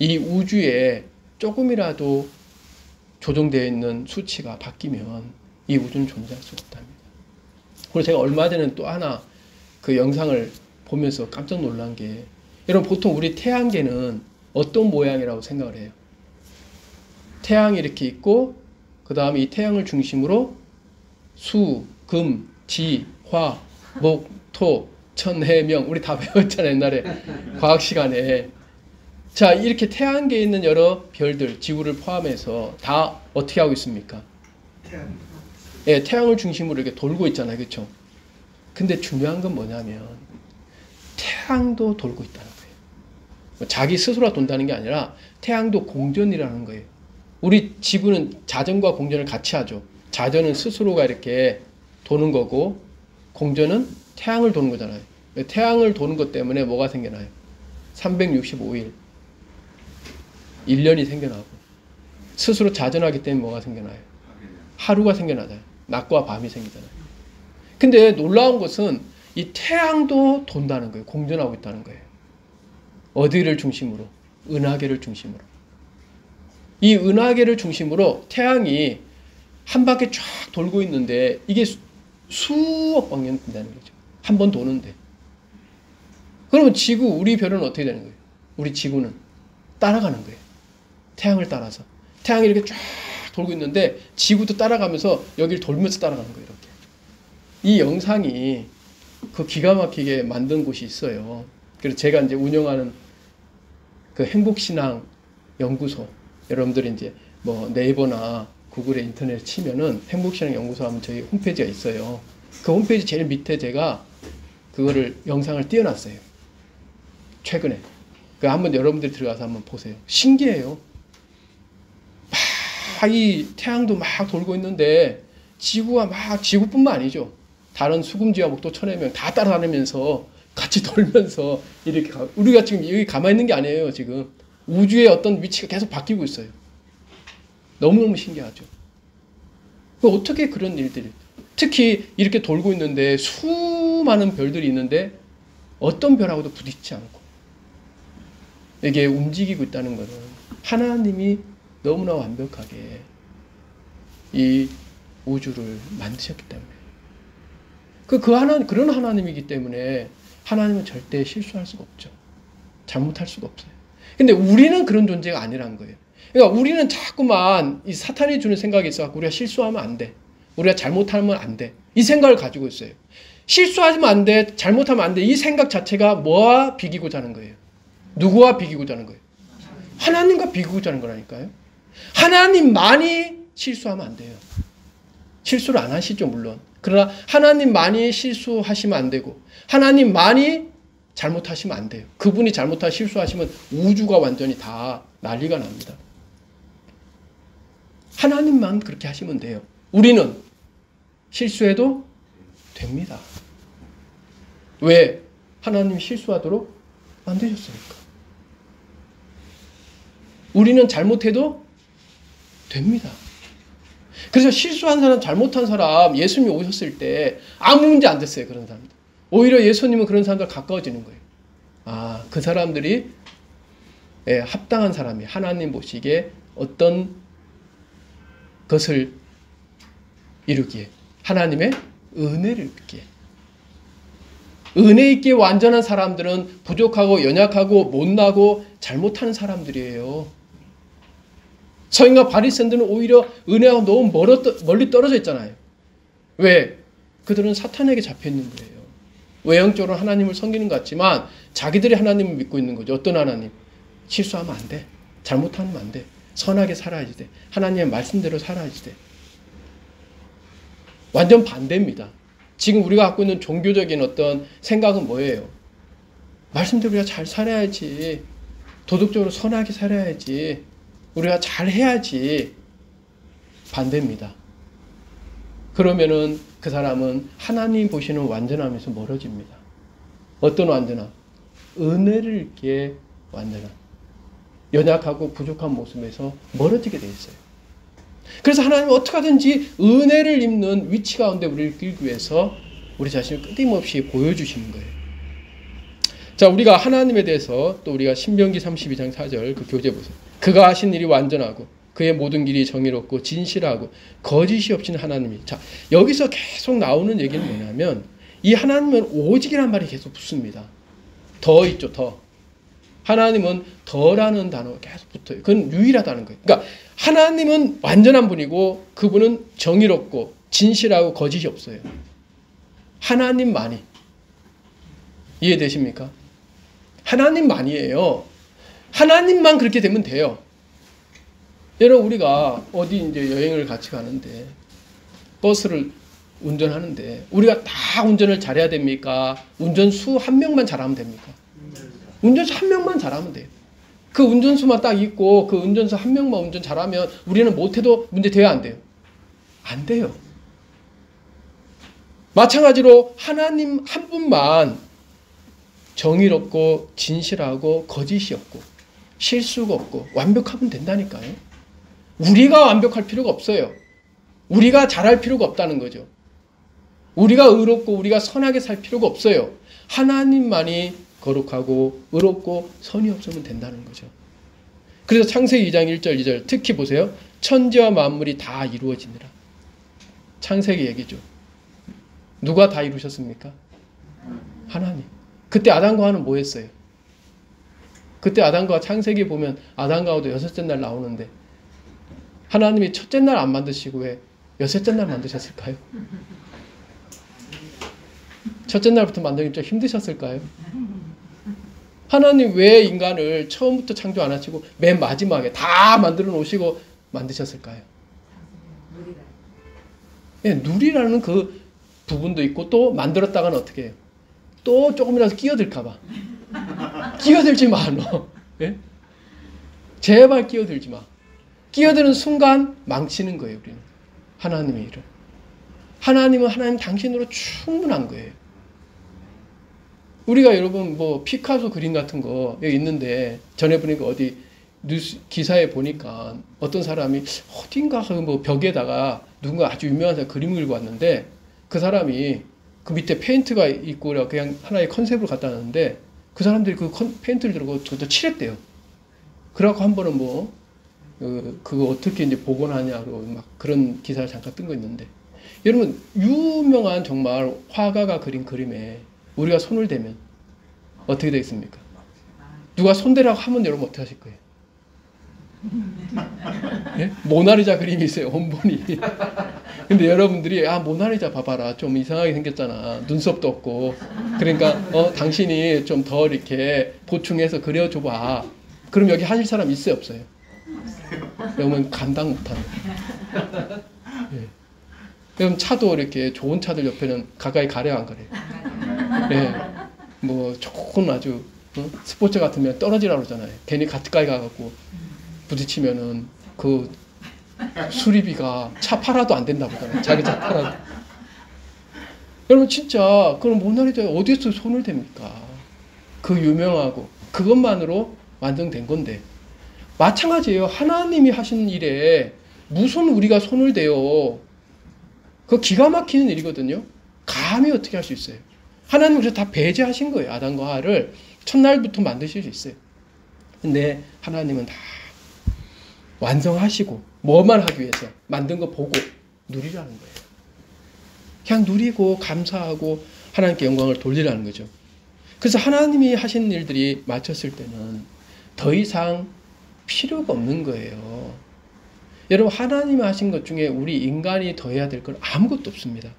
이 우주에 조금이라도 조정되어 있는 수치가 바뀌면 이 우주는 존재할 수가 없답니다. 그리고 제가 얼마 전에 또 하나 그 영상을 보면서 깜짝 놀란 게 여러분 보통 우리 태양계는 어떤 모양이라고 생각을 해요? 태양이 이렇게 있고 그 다음에 이 태양을 중심으로 수, 금, 지, 화, 목, 토, 천, 해, 명 우리 다 배웠잖아요 옛날에 과학 시간에. 자 이렇게 태양계에 있는 여러 별들 지구를 포함해서 다 어떻게 하고 있습니까? 예, 태양을 중심으로 이렇게 돌고 있잖아요. 그렇죠? 근데 중요한 건 뭐냐면 태양도 돌고 있다는 거예요. 자기 스스로가 돈다는 게 아니라 태양도 공전이라는 거예요. 우리 지구는 자전과 공전을 같이 하죠. 자전은 스스로가 이렇게 도는 거고 공전은 태양을 도는 거잖아요. 태양을 도는 것 때문에 뭐가 생겨나요? 365일 1년이 생겨나고 스스로 자전하기 때문에 뭐가 생겨나요? 하루가 생겨나잖아요. 낮과 밤이 생기잖아요. 근데 놀라운 것은 이 태양도 돈다는 거예요. 공전하고 있다는 거예요. 어디를 중심으로? 은하계를 중심으로. 이 은하계를 중심으로 태양이 한 바퀴 쫙 돌고 있는데 이게 수억 광년 된다는 거죠. 한 번 도는데. 그러면 지구, 우리 별은 어떻게 되는 거예요? 우리 지구는 따라가는 거예요. 태양을 따라서. 태양이 이렇게 쫙 돌고 있는데 지구도 따라가면서 여기를 돌면서 따라가는 거예요. 이렇게. 이 영상이 그 기가 막히게 만든 곳이 있어요. 그래서 제가 이제 운영하는 그 행복신앙 연구소, 여러분들이 이제 뭐 네이버나 구글에 인터넷 치면은 행복신앙 연구소 하면 저희 홈페이지가 있어요. 그 홈페이지 제일 밑에 제가 그거를 영상을 띄워놨어요. 최근에. 그 한번 여러분들이 들어가서 한번 보세요. 신기해요. 막 이 태양도 막 돌고 있는데 지구가 막 지구뿐만 아니죠. 다른 수금지와 목도 천해명 다 따라다니면서 같이 돌면서 이렇게 우리가 지금 여기 가만히 있는 게 아니에요. 지금 우주의 어떤 위치가 계속 바뀌고 있어요. 너무너무 신기하죠. 어떻게 그런 일들이 특히 이렇게 돌고 있는데 수많은 별들이 있는데 어떤 별하고도 부딪히지 않고 이게 움직이고 있다는 것은 하나님이 너무나 완벽하게 이 우주를 만드셨기 때문에 그런 하나님이기 때문에 하나님은 절대 실수할 수가 없죠. 잘못할 수가 없어요. 근데 우리는 그런 존재가 아니라는 거예요. 그러니까 우리는 자꾸만 이 사탄이 주는 생각이 있어 우리가 실수하면 안 돼. 우리가 잘못하면 안 돼. 이 생각을 가지고 있어요. 실수하면 안 돼. 잘못하면 안 돼. 이 생각 자체가 뭐와 비기고자 하는 거예요? 누구와 비기고자 하는 거예요? 하나님과 비기고자 하는 거라니까요. 하나님만이 실수하면 안 돼요. 실수를 안 하시죠, 물론. 그러나 하나님만이 실수하시면 안 되고 하나님만이 잘못하시면 안 돼요. 그분이 잘못하고 실수하시면 우주가 완전히 다 난리가 납니다. 하나님만 그렇게 하시면 돼요. 우리는 실수해도 됩니다. 왜? 하나님이 실수하도록 만드셨으니까. 우리는 잘못해도 됩니다. 그래서 실수한 사람, 잘못한 사람, 예수님이 오셨을 때 아무 문제 안 됐어요. 그런 사람들. 오히려 예수님은 그런 사람들 가까워지는 거예요. 아, 그 사람들이 합당한 사람이 하나님 보시기에 어떤 것을 이루기에 하나님의 은혜를 입기에 은혜 있게 완전한 사람들은 부족하고 연약하고 못나고 잘못하는 사람들이에요. 서인과 바리새인들은 오히려 은혜하고 너무 멀리 떨어져 있잖아요. 왜? 그들은 사탄에게 잡혀 있는 거예요. 외형적으로 하나님을 섬기는 것 같지만 자기들이 하나님을 믿고 있는 거죠. 어떤 하나님? 실수하면 안 돼. 잘못하면 안 돼. 선하게 살아야지 돼. 하나님의 말씀대로 살아야지 돼. 완전 반대입니다. 지금 우리가 갖고 있는 종교적인 어떤 생각은 뭐예요? 말씀대로 우리가 잘 살아야지. 도덕적으로 선하게 살아야지. 우리가 잘 해야지. 반대입니다. 그러면은 그 사람은 하나님 보시는 완전함에서 멀어집니다. 어떤 완전함? 은혜를 입기에 완전함. 연약하고 부족한 모습에서 멀어지게 돼 있어요. 그래서 하나님은 어떻게 하든지 은혜를 입는 위치 가운데 우리를 끌기 위해서 우리 자신을 끊임없이 보여주시는 거예요. 자, 우리가 하나님에 대해서 또 우리가 신명기 32장 4절 그 교재 보세요. 그가 하신 일이 완전하고 그의 모든 길이 정의롭고 진실하고 거짓이 없인 하나님이. 자, 여기서 계속 나오는 얘기는 뭐냐면 이 하나님은 오직이란 말이 계속 붙습니다. 더 있죠, 더. 하나님은 더라는 단어가 계속 붙어요. 그건 유일하다는 거예요. 그러니까 하나님은 완전한 분이고 그분은 정의롭고 진실하고 거짓이 없어요. 하나님만이. 이해되십니까? 하나님만이에요. 하나님만 그렇게 되면 돼요. 여러분, 우리가 어디 이제 여행을 같이 가는데 버스를 운전하는데 우리가 다 운전을 잘해야 됩니까? 운전수 한 명만 잘하면 됩니까? 운전수 한 명만 잘하면 돼요. 그 운전수만 딱 있고 그 운전수 한 명만 운전 잘하면 우리는 못해도 문제 돼야 안 돼요? 안 돼요. 마찬가지로 하나님 한 분만 정의롭고 진실하고 거짓이 없고 실수가 없고 완벽하면 된다니까요. 우리가 완벽할 필요가 없어요. 우리가 잘할 필요가 없다는 거죠. 우리가 의롭고 우리가 선하게 살 필요가 없어요. 하나님만이 거룩하고 의롭고 선이 없으면 된다는 거죠. 그래서 창세기 2장 1절 2절 특히 보세요. 천지와 만물이 다 이루어지니라. 창세기 얘기죠. 누가 다 이루셨습니까? 하나님. 그때 아담과 하와는 뭐 했어요? 그때 아담과 창세기 보면 아담과 하와도 여섯째 날 나오는데 하나님이 첫째 날 안 만드시고 왜 여섯째 날 만드셨을까요? 첫째 날부터 만들기 좀 힘드셨을까요? 하나님 왜 인간을 처음부터 창조 안 하시고 맨 마지막에 다 만들어 놓으시고 만드셨을까요? 예, 누리라는 그 부분도 있고 또 만들었다가는 어떻게 해요? 또 조금이라도 끼어들까 봐. 끼어들지 마, 너. 예? 제발 끼어들지 마. 끼어드는 순간 망치는 거예요, 우리는. 하나님의 일을. 하나님은 하나님 당신으로 충분한 거예요. 우리가 여러분 뭐 피카소 그림 같은 거 여기 있는데 전에 보니까 어디 뉴스 기사에 보니까 어떤 사람이 어딘가 뭐 벽에다가 누군가 아주 유명한 사람 그림을 그리고 왔는데 그 사람이 그 밑에 페인트가 있고 그냥 하나의 컨셉으로 갖다 놨는데 그 사람들이 그 페인트를 들고 그것도 칠했대요. 그래갖고 한 번은 뭐 그거 어떻게 이제 복원하냐고 막 그런 기사를 잠깐 뜬 거 있는데 여러분 유명한 정말 화가가 그린 그림에 우리가 손을 대면 어떻게 되겠습니까? 누가 손대라고 하면 여러분 어떻게 하실 거예요? 예? 모나리자 그림이 있어요. 원본이. 근데 여러분들이 모나리자 봐봐라. 좀 이상하게 생겼잖아. 눈썹도 없고. 그러니까 당신이 좀 더 이렇게 보충해서 그려줘봐. 그럼 여기 하실 사람 있어요? 없어요? 여러분 감당 못하는. 예. 여러분 차도 이렇게 좋은 차들 옆에는 가까이 가려요? 안 가려요? 예. 뭐 좋은 아주 스포츠 같으면 떨어지라고 그러잖아요. 괜히 가까이 가갖고 부딪히면은 그 수리비가 차 팔아도 안 된다고 하잖아요. 자기 차 팔아도. 여러분 진짜 그럼 모나리자에 어디서 손을 댑니까? 그 유명하고 그것만으로 완성된 건데 마찬가지예요. 하나님이 하신 일에 무슨 우리가 손을 대요. 그거 기가 막히는 일이거든요. 감히 어떻게 할 수 있어요. 하나님은 그래서 다 배제하신 거예요. 아담과 하와를 첫날부터 만드실 수 있어요. 근데 하나님은 다 완성하시고 뭐만 하기 위해서 만든 거 보고 누리라는 거예요. 그냥 누리고 감사하고 하나님께 영광을 돌리라는 거죠. 그래서 하나님이 하신 일들이 마쳤을 때는 더 이상 필요가 없는 거예요. 여러분 하나님이 하신 것 중에 우리 인간이 더해야 될 건 아무것도 없습니다.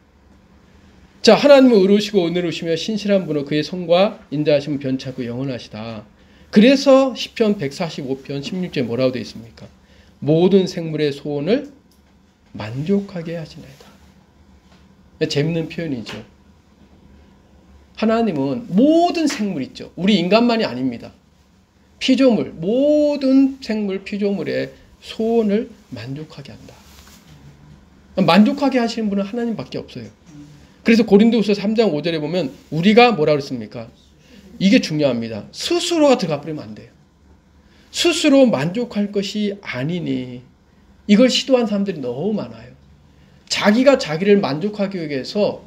자, 하나님은 의로우시고 은혜로우시며 신실한 분으로 그의 성과 인자하심은 변치않고 영원하시다. 그래서 시편 145편 16절에 뭐라고 되어 있습니까? 모든 생물의 소원을 만족하게 하시나이다. 재밌는 표현이죠. 하나님은 모든 생물 있죠. 우리 인간만이 아닙니다. 피조물, 모든 생물 피조물의 소원을 만족하게 한다. 만족하게 하시는 분은 하나님밖에 없어요. 그래서 고린도후서 3장 5절에 보면 우리가 뭐라 그랬습니까? 이게 중요합니다. 스스로가 들어가 버리면 안 돼요. 스스로 만족할 것이 아니니 이걸 시도한 사람들이 너무 많아요. 자기가 자기를 만족하기 위해서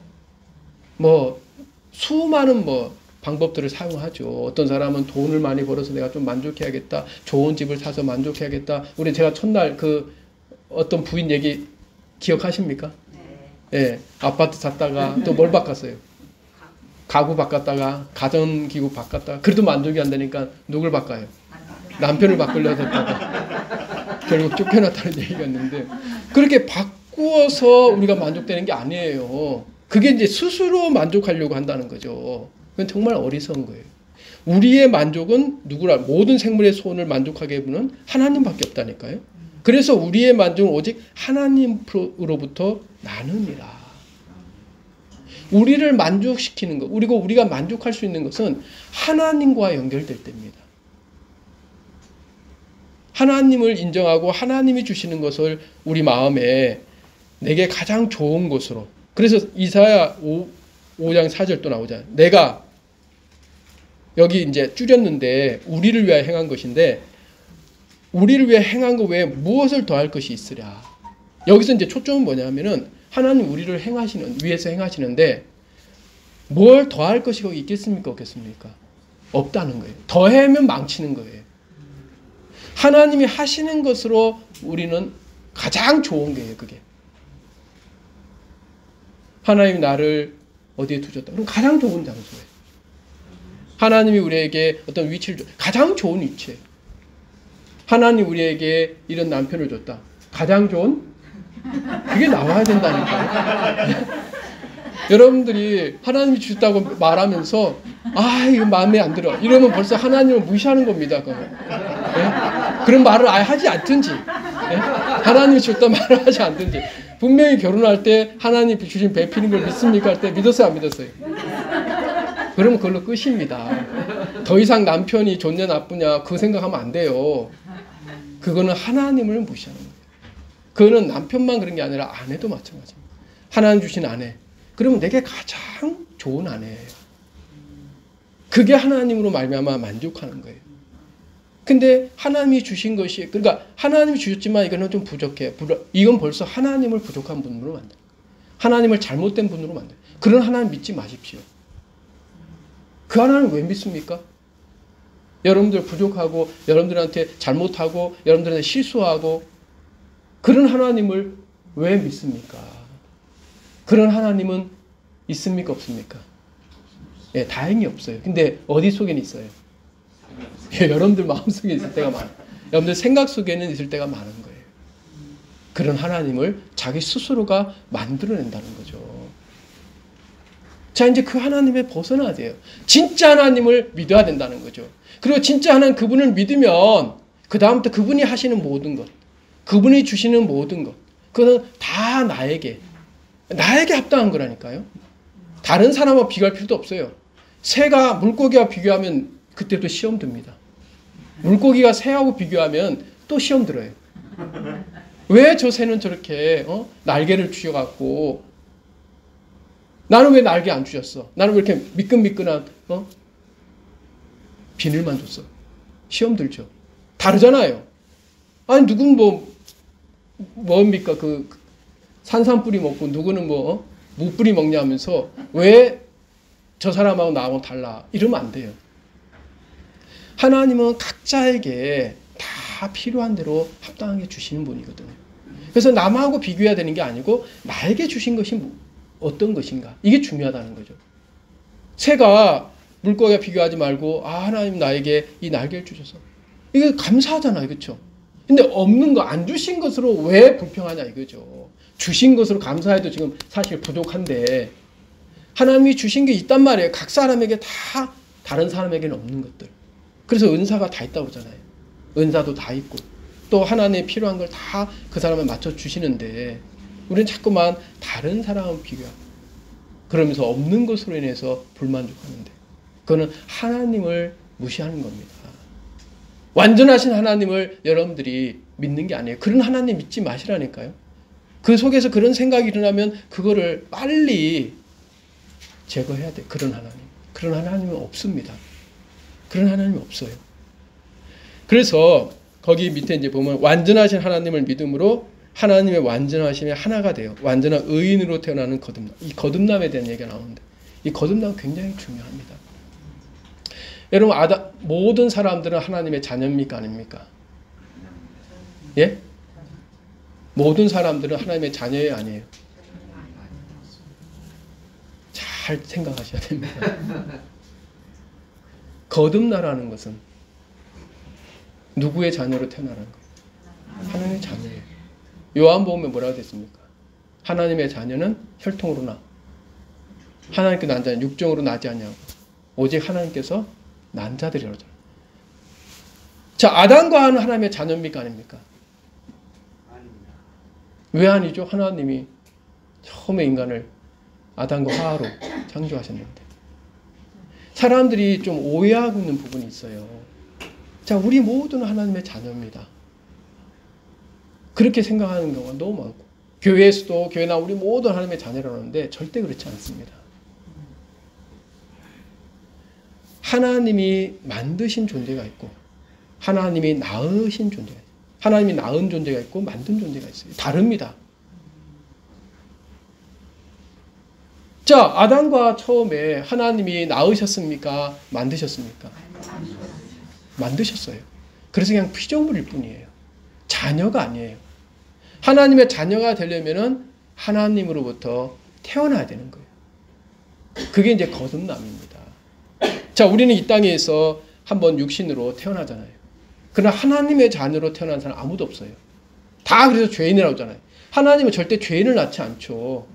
수많은 방법들을 사용하죠. 어떤 사람은 돈을 많이 벌어서 내가 좀 만족해야겠다. 좋은 집을 사서 만족해야겠다. 우리 제가 첫날 어떤 부인 얘기 기억하십니까? 네. 아파트 샀다가 또 뭘 바꿨어요? 가구 바꿨다가 가전기구 바꿨다가 그래도 만족이 안 되니까 누굴 바꿔요? 남편을 바꾸려고 했다가 결국 쫓겨났다는 얘기가 있는데 그렇게 바꾸어서 우리가 만족되는 게 아니에요. 그게 이제 스스로 만족하려고 한다는 거죠. 그건 정말 어리석은 거예요. 우리의 만족은 모든 생물의 소원을 만족하게 해주는 하나님밖에 없다니까요. 그래서 우리의 만족은 오직 하나님으로부터 나누니라. 우리를 만족시키는 것, 그리고 우리가 만족할 수 있는 것은 하나님과 연결될 때입니다. 하나님을 인정하고 하나님이 주시는 것을 우리 마음에 내게 가장 좋은 것으로. 그래서 이사야 5장 4절 또 나오잖아요. 내가 여기 이제 줄였는데 우리를 위하여 행한 것인데 우리를 위해 행한 것 외에 무엇을 더할 것이 있으랴. 여기서 이제 초점은 뭐냐면은 하나님 우리를 위해서 행하시는데 뭘 더할 것이 거기 있겠습니까? 없겠습니까? 없다는 거예요. 더하면 망치는 거예요. 하나님이 하시는 것으로 우리는 가장 좋은 거예요. 그게. 하나님이 나를 어디에 두셨다. 그럼 가장 좋은 장소에. 하나님이 우리에게 어떤 위치를 줬다. 가장 좋은 위치에. 하나님 우리에게 이런 남편을 줬다. 가장 좋은? 그게 나와야 된다니까요. 여러분들이 하나님이 주셨다고 말하면서 이거 마음에 안 들어. 이러면 벌써 하나님을 무시하는 겁니다. 네? 그런 말을 아예 하지 않든지. 네? 하나님이 주셨다 말을 하지 않든지. 분명히 결혼할 때 하나님 주신 배필인 걸 믿습니까? 할 때 믿었어요? 안 믿었어요? 그러면 그걸로 끝입니다. 더 이상 남편이 좋냐 나쁘냐 그 생각하면 안 돼요. 그거는 하나님을 무시하는 거예요. 그거는 남편만 그런 게 아니라 아내도 마찬가지입니다. 하나님 주신 아내. 그러면 내게 가장 좋은 아내예요. 그게 하나님으로 말미암아 만족하는 거예요. 근데 하나님이 주신 것이 그러니까 하나님이 주셨지만 이거는 좀 부족해. 이건 벌써 하나님을 부족한 분으로 만들어요. 하나님을 잘못된 분으로 만들어요. 그런 하나님 믿지 마십시오. 그 하나님 왜 믿습니까? 여러분들 부족하고 여러분들한테 잘못하고 여러분들한테 실수하고 그런 하나님을 왜 믿습니까? 그런 하나님은 있습니까? 없습니까? 예, 다행히 없어요. 근데 어디 속에는 있어요? 여러분들 마음속에 있을 때가 많아요. 여러분들 생각 속에는 있을 때가 많은 거예요. 그런 하나님을 자기 스스로가 만들어낸다는 거죠. 자, 이제 그 하나님에 벗어나야 돼요. 진짜 하나님을 믿어야 된다는 거죠. 그리고 진짜 하나님 그분을 믿으면 그 다음부터 그분이 하시는 모든 것, 그분이 주시는 모든 것, 그건 다 나에게 합당한 거라니까요. 다른 사람과 비교할 필요도 없어요. 새가 물고기와 비교하면 그때도 시험 듭니다. 물고기가 새하고 비교하면 또 시험 들어요. 왜 저 새는 저렇게 날개를 쥐어갖고 나는 왜 날개 안 주셨어? 나는 왜 이렇게 미끈미끈한 비늘만 줬어? 시험 들죠. 다르잖아요. 아니 누군 뭡니까 그 산삼뿌리 먹고 누구는 무뿌리 먹냐 하면서 왜 저 사람하고 나하고 달라 이러면 안 돼요. 하나님은 각자에게 다 필요한 대로 합당하게 주시는 분이거든요. 그래서 남하고 비교해야 되는 게 아니고 나에게 주신 것이 어떤 것인가 이게 중요하다는 거죠. 새가 물고기와 비교하지 말고 하나님 나에게 이 날개를 주셔서 이게 감사하잖아요. 그렇죠? 근데 없는 거 안 주신 것으로 왜 불평하냐 이거죠. 주신 것으로 감사해도 지금 사실 부족한데 하나님이 주신 게 있단 말이에요. 각 사람에게 다 다른 사람에게는 없는 것들. 그래서 은사가 다 있다고 하잖아요. 은사도 다 있고 또 하나님의 필요한 걸 다 그 사람에 맞춰 주시는데 우리는 자꾸만 다른 사람하고 비교하고 그러면서 없는 것으로 인해서 불만족하는데 그거는 하나님을 무시하는 겁니다. 완전하신 하나님을 여러분들이 믿는 게 아니에요. 그런 하나님 믿지 마시라니까요. 그 속에서 그런 생각이 일어나면 그거를 빨리 제거해야 돼. 그런 하나님. 그런 하나님은 없습니다. 그런 하나님이 없어요. 그래서 거기 밑에 이제 보면 완전하신 하나님을 믿음으로 하나님의 완전하심이 하나가 돼요. 완전한 의인으로 태어나는 거듭남. 이 거듭남에 대한 얘기가 나오는데 이 거듭남은 굉장히 중요합니다. 여러분 모든 사람들은 하나님의 자녀입니까 아닙니까? 예? 모든 사람들은 하나님의 자녀예요 아니에요? 잘 생각하셔야 됩니다. 거듭나라는 것은 누구의 자녀로 태어나라는 거예요? 하나님의 자녀예요. 요한복음에 뭐라고 됐습니까? 하나님의 자녀는 혈통으로 나. 하나님께 난 자는 육정으로 나지 않냐고. 오직 하나님께서 난 자들이라고. 자, 아담과 하와는 하나님의 자녀입니까 아닙니까? 아닙니다. 왜 아니죠? 하나님이 처음에 인간을 아담과 하와로 창조하셨는데. 사람들이 좀 오해하고 있는 부분이 있어요. 자, 우리 모두는 하나님의 자녀입니다. 그렇게 생각하는 경우가 너무 많고 교회에서도 교회나 우리 모두 하나님의 자녀라고 하는데 절대 그렇지 않습니다. 하나님이 만드신 존재가 있고 하나님이 낳으신 존재가 있고 하나님이 낳은 존재가 있고 만든 존재가 있어요. 다릅니다. 자, 아담과 처음에 하나님이 낳으셨습니까? 만드셨습니까? 만드셨어요. 그래서 그냥 피조물일 뿐이에요. 자녀가 아니에요. 하나님의 자녀가 되려면은 하나님으로부터 태어나야 되는 거예요. 그게 이제 거듭남입니다. 자, 우리는 이 땅에서 한번 육신으로 태어나잖아요. 그러나 하나님의 자녀로 태어난 사람 아무도 없어요. 다 그래서 죄인이라고 하잖아요. 하나님은 절대 죄인을 낳지 않죠.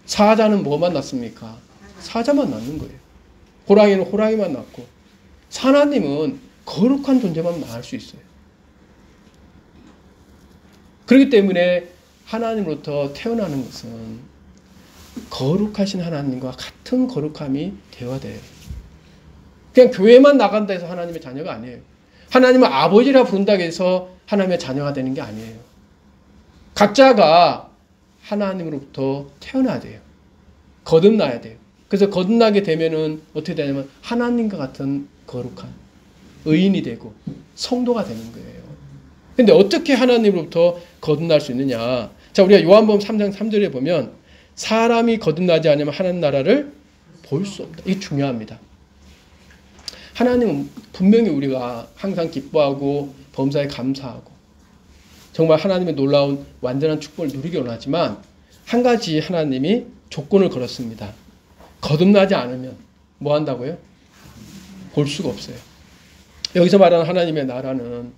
사자는 뭐만 낳습니까? 사자만 낳는 거예요. 호랑이는 호랑이만 낳고 하나님은 거룩한 존재만 낳을 수 있어요. 그렇기 때문에 하나님으로부터 태어나는 것은 거룩하신 하나님과 같은 거룩함이 되어야 돼요. 그냥 교회만 나간다 해서 하나님의 자녀가 아니에요. 하나님은 아버지라 부른다고 해서 하나님의 자녀가 되는 게 아니에요. 각자가 하나님으로부터 태어나야 돼요. 거듭나야 돼요. 그래서 거듭나게 되면은 어떻게 되냐면 하나님과 같은 거룩한 의인이 되고 성도가 되는 거예요. 근데 어떻게 하나님으로부터 거듭날 수 있느냐? 자, 우리가 요한복음 3장 3절에 보면 사람이 거듭나지 않으면 하나님 나라를 볼 수 없다. 이게 중요합니다. 하나님은 분명히 우리가 항상 기뻐하고 범사에 감사하고 정말 하나님의 놀라운 완전한 축복을 누리기 원하지만 한 가지 하나님이 조건을 걸었습니다. 거듭나지 않으면 뭐 한다고요? 볼 수가 없어요. 여기서 말하는 하나님의 나라는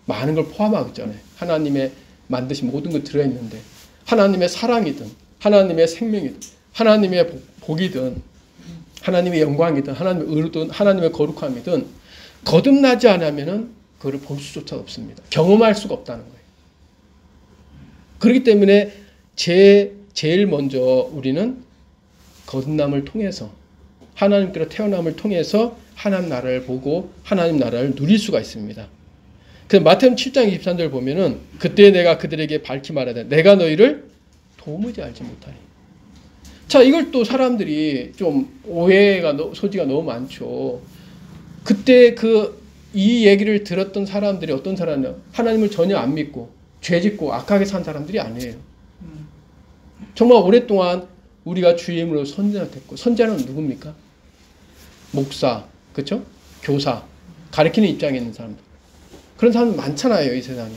많은 걸 포함하고 있잖아요. 하나님의 만드신 모든 것 들어있는데 하나님의 사랑이든 하나님의 생명이든 하나님의 복이든 하나님의 영광이든 하나님의 의로든 하나님의 거룩함이든 거듭나지 않으면 그걸 볼 수조차 없습니다. 경험할 수가 없다는 거예요. 그렇기 때문에 제일 먼저 우리는 거듭남을 통해서 하나님께로 태어남을 통해서 하나님 나라를 보고 하나님 나라를 누릴 수가 있습니다. 그래서 마태복음 7장 23절 보면은 그때 내가 그들에게 밝히 말하되 내가 너희를 도무지 알지 못하니. 자, 이걸 또 사람들이 좀 오해가 소지가 너무 많죠. 그때 이 얘기를 들었던 사람들이 어떤 사람이냐? 하나님을 전혀 안 믿고 죄 짓고 악하게 산 사람들이 아니에요. 정말 오랫동안 우리가 주의 이름으로 선지자 됐고, 선지자는 누굽니까? 목사, 그렇죠? 교사, 가르치는 입장에 있는 사람들. 그런 사람 많잖아요, 이 세상에.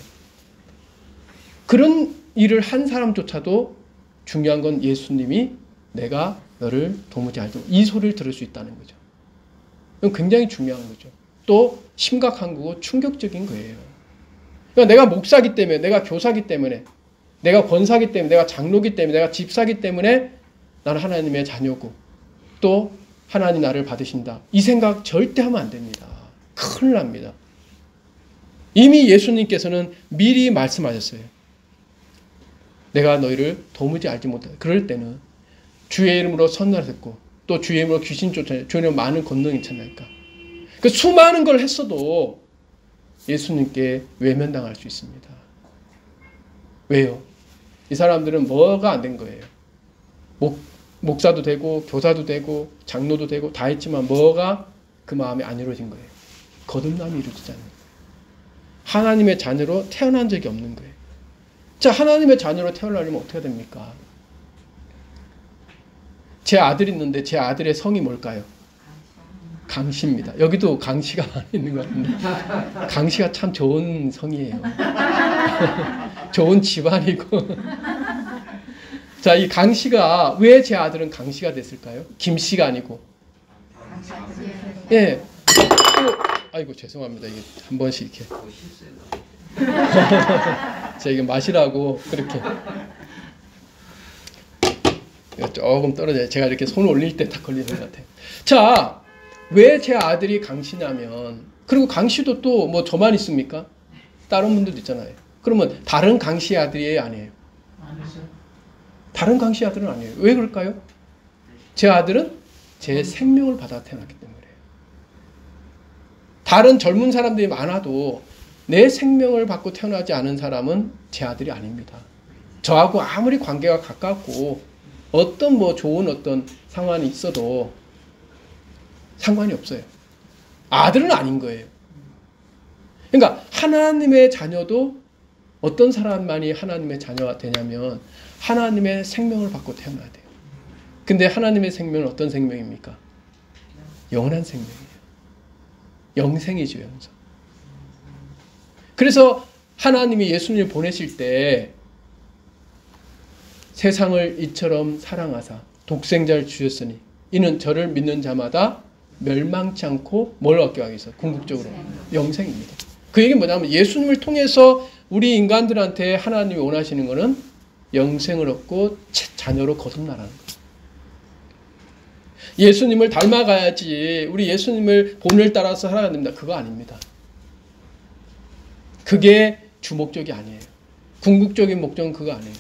그런 일을 한 사람조차도 중요한 건 예수님이 내가 너를 도무지 알지 못하니 이 소리를 들을 수 있다는 거죠. 이건 굉장히 중요한 거죠. 또 심각한 거고 충격적인 거예요. 그러니까 내가 목사기 때문에, 내가 교사기 때문에, 내가 권사기 때문에, 내가 장로기 때문에, 내가 집사기 때문에 나는 하나님의 자녀고 또 하나님 나를 받으신다. 이 생각 절대 하면 안 됩니다. 큰일 납니다. 이미 예수님께서는 미리 말씀하셨어요. 내가 너희를 도무지 알지 못한다. 그럴 때는 주의 이름으로 선언했고 또 주의 이름으로 귀신 쫓아내고 주의 이름으로 많은 권능이 있잖아요. 그 수많은 걸 했어도 예수님께 외면당할 수 있습니다. 왜요? 이 사람들은 뭐가 안 된 거예요. 목사도 되고 교사도 되고 장로도 되고 다 했지만 뭐가 그 마음에 안 이루어진 거예요. 거듭남이 이루어지지 않는 거예요. 하나님의 자녀로 태어난 적이 없는 거예요. 자, 하나님의 자녀로 태어나려면 어떻게 됩니까? 제 아들이 있는데 제 아들의 성이 뭘까요? 강씨입니다. 여기도 강씨가 많이 있는 것 같은데 강씨가 참 좋은 성이에요. 좋은 집안이고 자, 이 강씨가 왜 제 아들은 강씨가 됐을까요? 김씨가 아니고 예. 아이고 죄송합니다. 이게 한 번씩 이렇게 제가 이게 마시라고 그렇게 조금 떨어져요. 제가 이렇게 손 올릴 때 딱 걸리는 것 같아요. 자, 왜 제 아들이 강씨냐면, 그리고 강씨도 또 뭐 저만 있습니까? 다른 분들도 있잖아요. 그러면 다른 강씨 아들이 아니에요. 다른 강씨 아들은 아니에요. 왜 그럴까요? 제 아들은 제 생명을 받아 태어났기 때문에. 다른 젊은 사람들이 많아도 내 생명을 받고 태어나지 않은 사람은 제 아들이 아닙니다. 저하고 아무리 관계가 가깝고 어떤 뭐 좋은 어떤 상황이 있어도 상관이 없어요. 아들은 아닌 거예요. 그러니까 하나님의 자녀도 어떤 사람만이 하나님의 자녀가 되냐면 하나님의 생명을 받고 태어나야 돼요. 근데 하나님의 생명은 어떤 생명입니까? 영원한 생명이에요. 영생이죠, 영생. 그래서 하나님이 예수님을 보내실 때 세상을 이처럼 사랑하사 독생자를 주셨으니 이는 저를 믿는 자마다 멸망치 않고 뭘 얻게 하기 위해서 궁극적으로 영생입니다. 그 얘기는 뭐냐면 예수님을 통해서 우리 인간들한테 하나님이 원하시는 것은 영생을 얻고 자녀로 거듭나라는 거예요. 예수님을 닮아가야지 우리 예수님을 본을 따라서 살아야 됩니다. 그거 아닙니다. 그게 주목적이 아니에요. 궁극적인 목적은 그거 아니에요.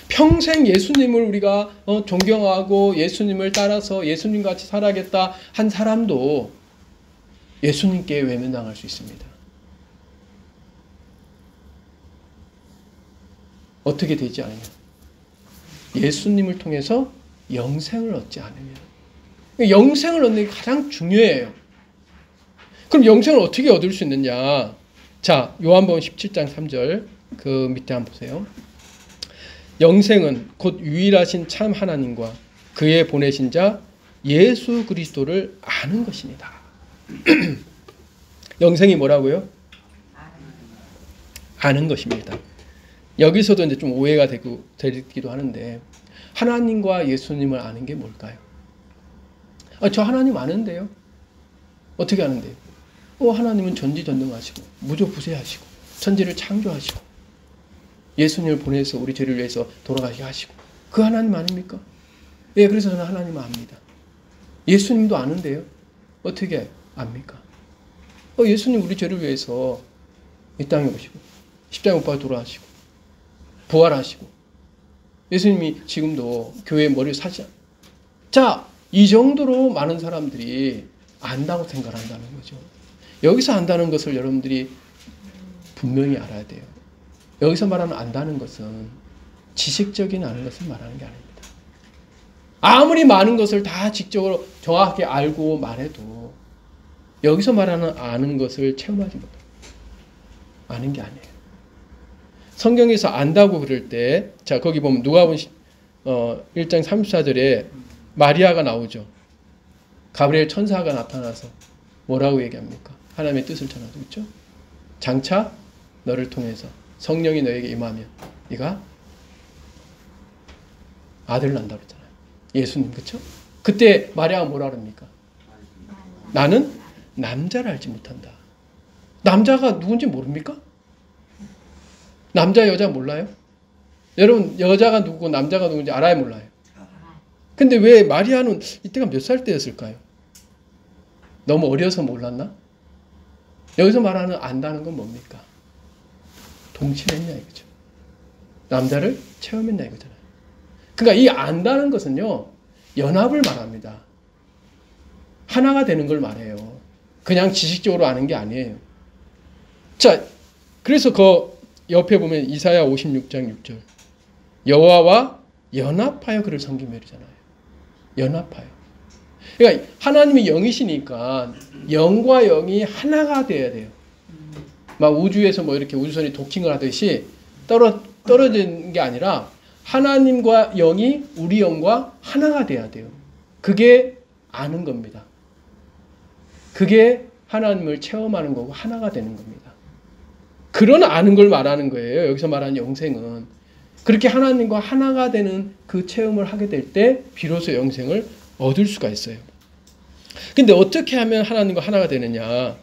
평생 예수님을 우리가 존경하고 예수님을 따라서 예수님같이 살아야겠다 한 사람도 예수님께 외면당할 수 있습니다. 어떻게 되지 않으면 예수님을 통해서 영생을 얻지 않으면 영생을 얻는 게 가장 중요해요. 그럼 영생을 어떻게 얻을 수 있느냐? 자, 요한복음 17장 3절 그 밑에 한번 보세요. 영생은 곧 유일하신 참 하나님과 그의 보내신 자 예수 그리스도를 아는 것입니다. 영생이 뭐라고요? 아는 것입니다. 여기서도 이제 좀 오해가 되기도 하는데 하나님과 예수님을 아는 게 뭘까요? 저 하나님 아는데요. 어떻게 아는데요? 하나님은 전지전능하시고 무조부재하시고 천지를 창조하시고 예수님을 보내서 우리 죄를 위해서 돌아가시게 하시고 그 하나님 아닙니까? 예, 그래서 저는 하나님을 압니다. 예수님도 아는데요. 어떻게 압니까? 예수님 우리 죄를 위해서 이 땅에 오시고 십자가에 못 박아 돌아가시고 부활하시고 예수님이 지금도 교회의 머리를 사지 않. 자, 이 정도로 많은 사람들이 안다고 생각한다는 거죠. 여기서 안다는 것을 여러분들이 분명히 알아야 돼요. 여기서 말하는 안다는 것은 지식적인 아는 것을 말하는 게 아닙니다. 아무리 많은 것을 다 지적으로 정확하게 알고 말해도 여기서 말하는 아는 것을 체험하지 못해요. 아는 게 아니에요. 성경에서 안다고 그럴 때, 자, 거기 보면 누가복음 1장 34절에 마리아가 나오죠. 가브리엘 천사가 나타나서 뭐라고 얘기합니까? 하나님의 뜻을 전하죠. 그렇죠? 장차 너를 통해서 성령이 너에게 임하면 네가 아들 난다 그랬잖아요. 예수님, 그렇죠? 그때 마리아가 뭐라 그럽니까? 나는 남자를 알지 못한다. 남자가 누군지 모릅니까? 남자 여자 몰라요? 여러분 여자가 누구고 남자가 누군지 알아요 몰라요? 근데 왜 마리아는 이때가 몇 살 때였을까요? 너무 어려서 몰랐나? 여기서 말하는 안다는 건 뭡니까? 동침했냐 이거죠. 남자를 체험했냐 이거잖아요. 그러니까 이 안다는 것은요, 연합을 말합니다. 하나가 되는 걸 말해요. 그냥 지식적으로 아는 게 아니에요. 자, 그래서 그 옆에 보면 이사야 56장 6절 여호와와 연합하여 그를 섬기며 이러잖아요. 연합하여. 그러니까 하나님이 영이시니까 영과 영이 하나가 돼야 돼요. 막 우주에서 뭐 이렇게 우주선이 도킹을 하듯이 떨어진 게 아니라 하나님과 영이 우리 영과 하나가 돼야 돼요. 그게 아는 겁니다. 그게 하나님을 체험하는 거고 하나가 되는 겁니다. 그런 아는 걸 말하는 거예요. 여기서 말하는 영생은. 그렇게 하나님과 하나가 되는 그 체험을 하게 될 때 비로소 영생을 얻을 수가 있어요. 근데 어떻게 하면 하나님과 하나가 되느냐.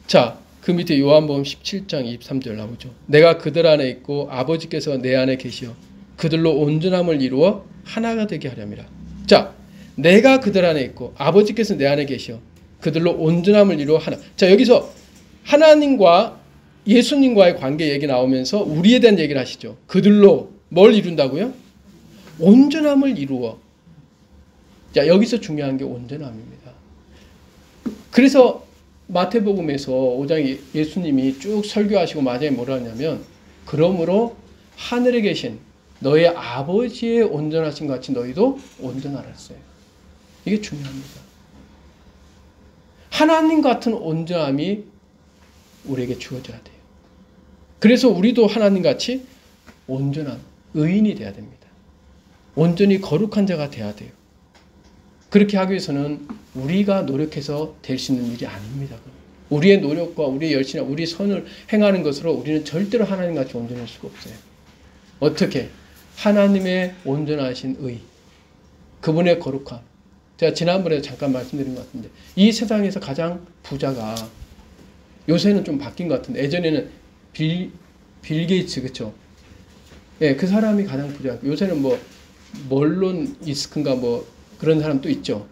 자, 그 밑에 요한복음 17장 23절 나오죠. 내가 그들 안에 있고 아버지께서 내 안에 계시어 그들로 온전함을 이루어 하나가 되게 하렵니다. 자, 내가 그들 안에 있고 아버지께서 내 안에 계시어 그들로 온전함을 이루어 하나. 자, 여기서 하나님과 예수님과의 관계 얘기 나오면서 우리에 대한 얘기를 하시죠. 그들로 뭘 이룬다고요? 온전함을 이루어. 자, 여기서 중요한 게 온전함입니다. 그래서 마태복음에서 5장에 예수님이 쭉 설교하시고 마지막에 뭐라 하냐면 그러므로 하늘에 계신 너의 아버지의 온전하신 것 같이 너희도 온전하라 했어요. 이게 중요합니다. 하나님 같은 온전함이 우리에게 주어져야 돼요. 그래서 우리도 하나님같이 온전한 의인이 돼야 됩니다. 온전히 거룩한 자가 돼야 돼요. 그렇게 하기 위해서는 우리가 노력해서 될 수 있는 일이 아닙니다. 우리의 노력과 우리의 열심과 우리의 선을 행하는 것으로 우리는 절대로 하나님같이 온전할 수가 없어요. 어떻게? 하나님의 온전하신 의, 그분의 거룩함. 제가 지난번에 잠깐 말씀드린 것 같은데 이 세상에서 가장 부자가 요새는 좀 바뀐 것 같은데 예전에는 빌 게이츠, 그쵸? 예, 그 사람이 가장 부자. 요새는 뭐 멀론 이스크인가 뭐 그런 사람 또 있죠.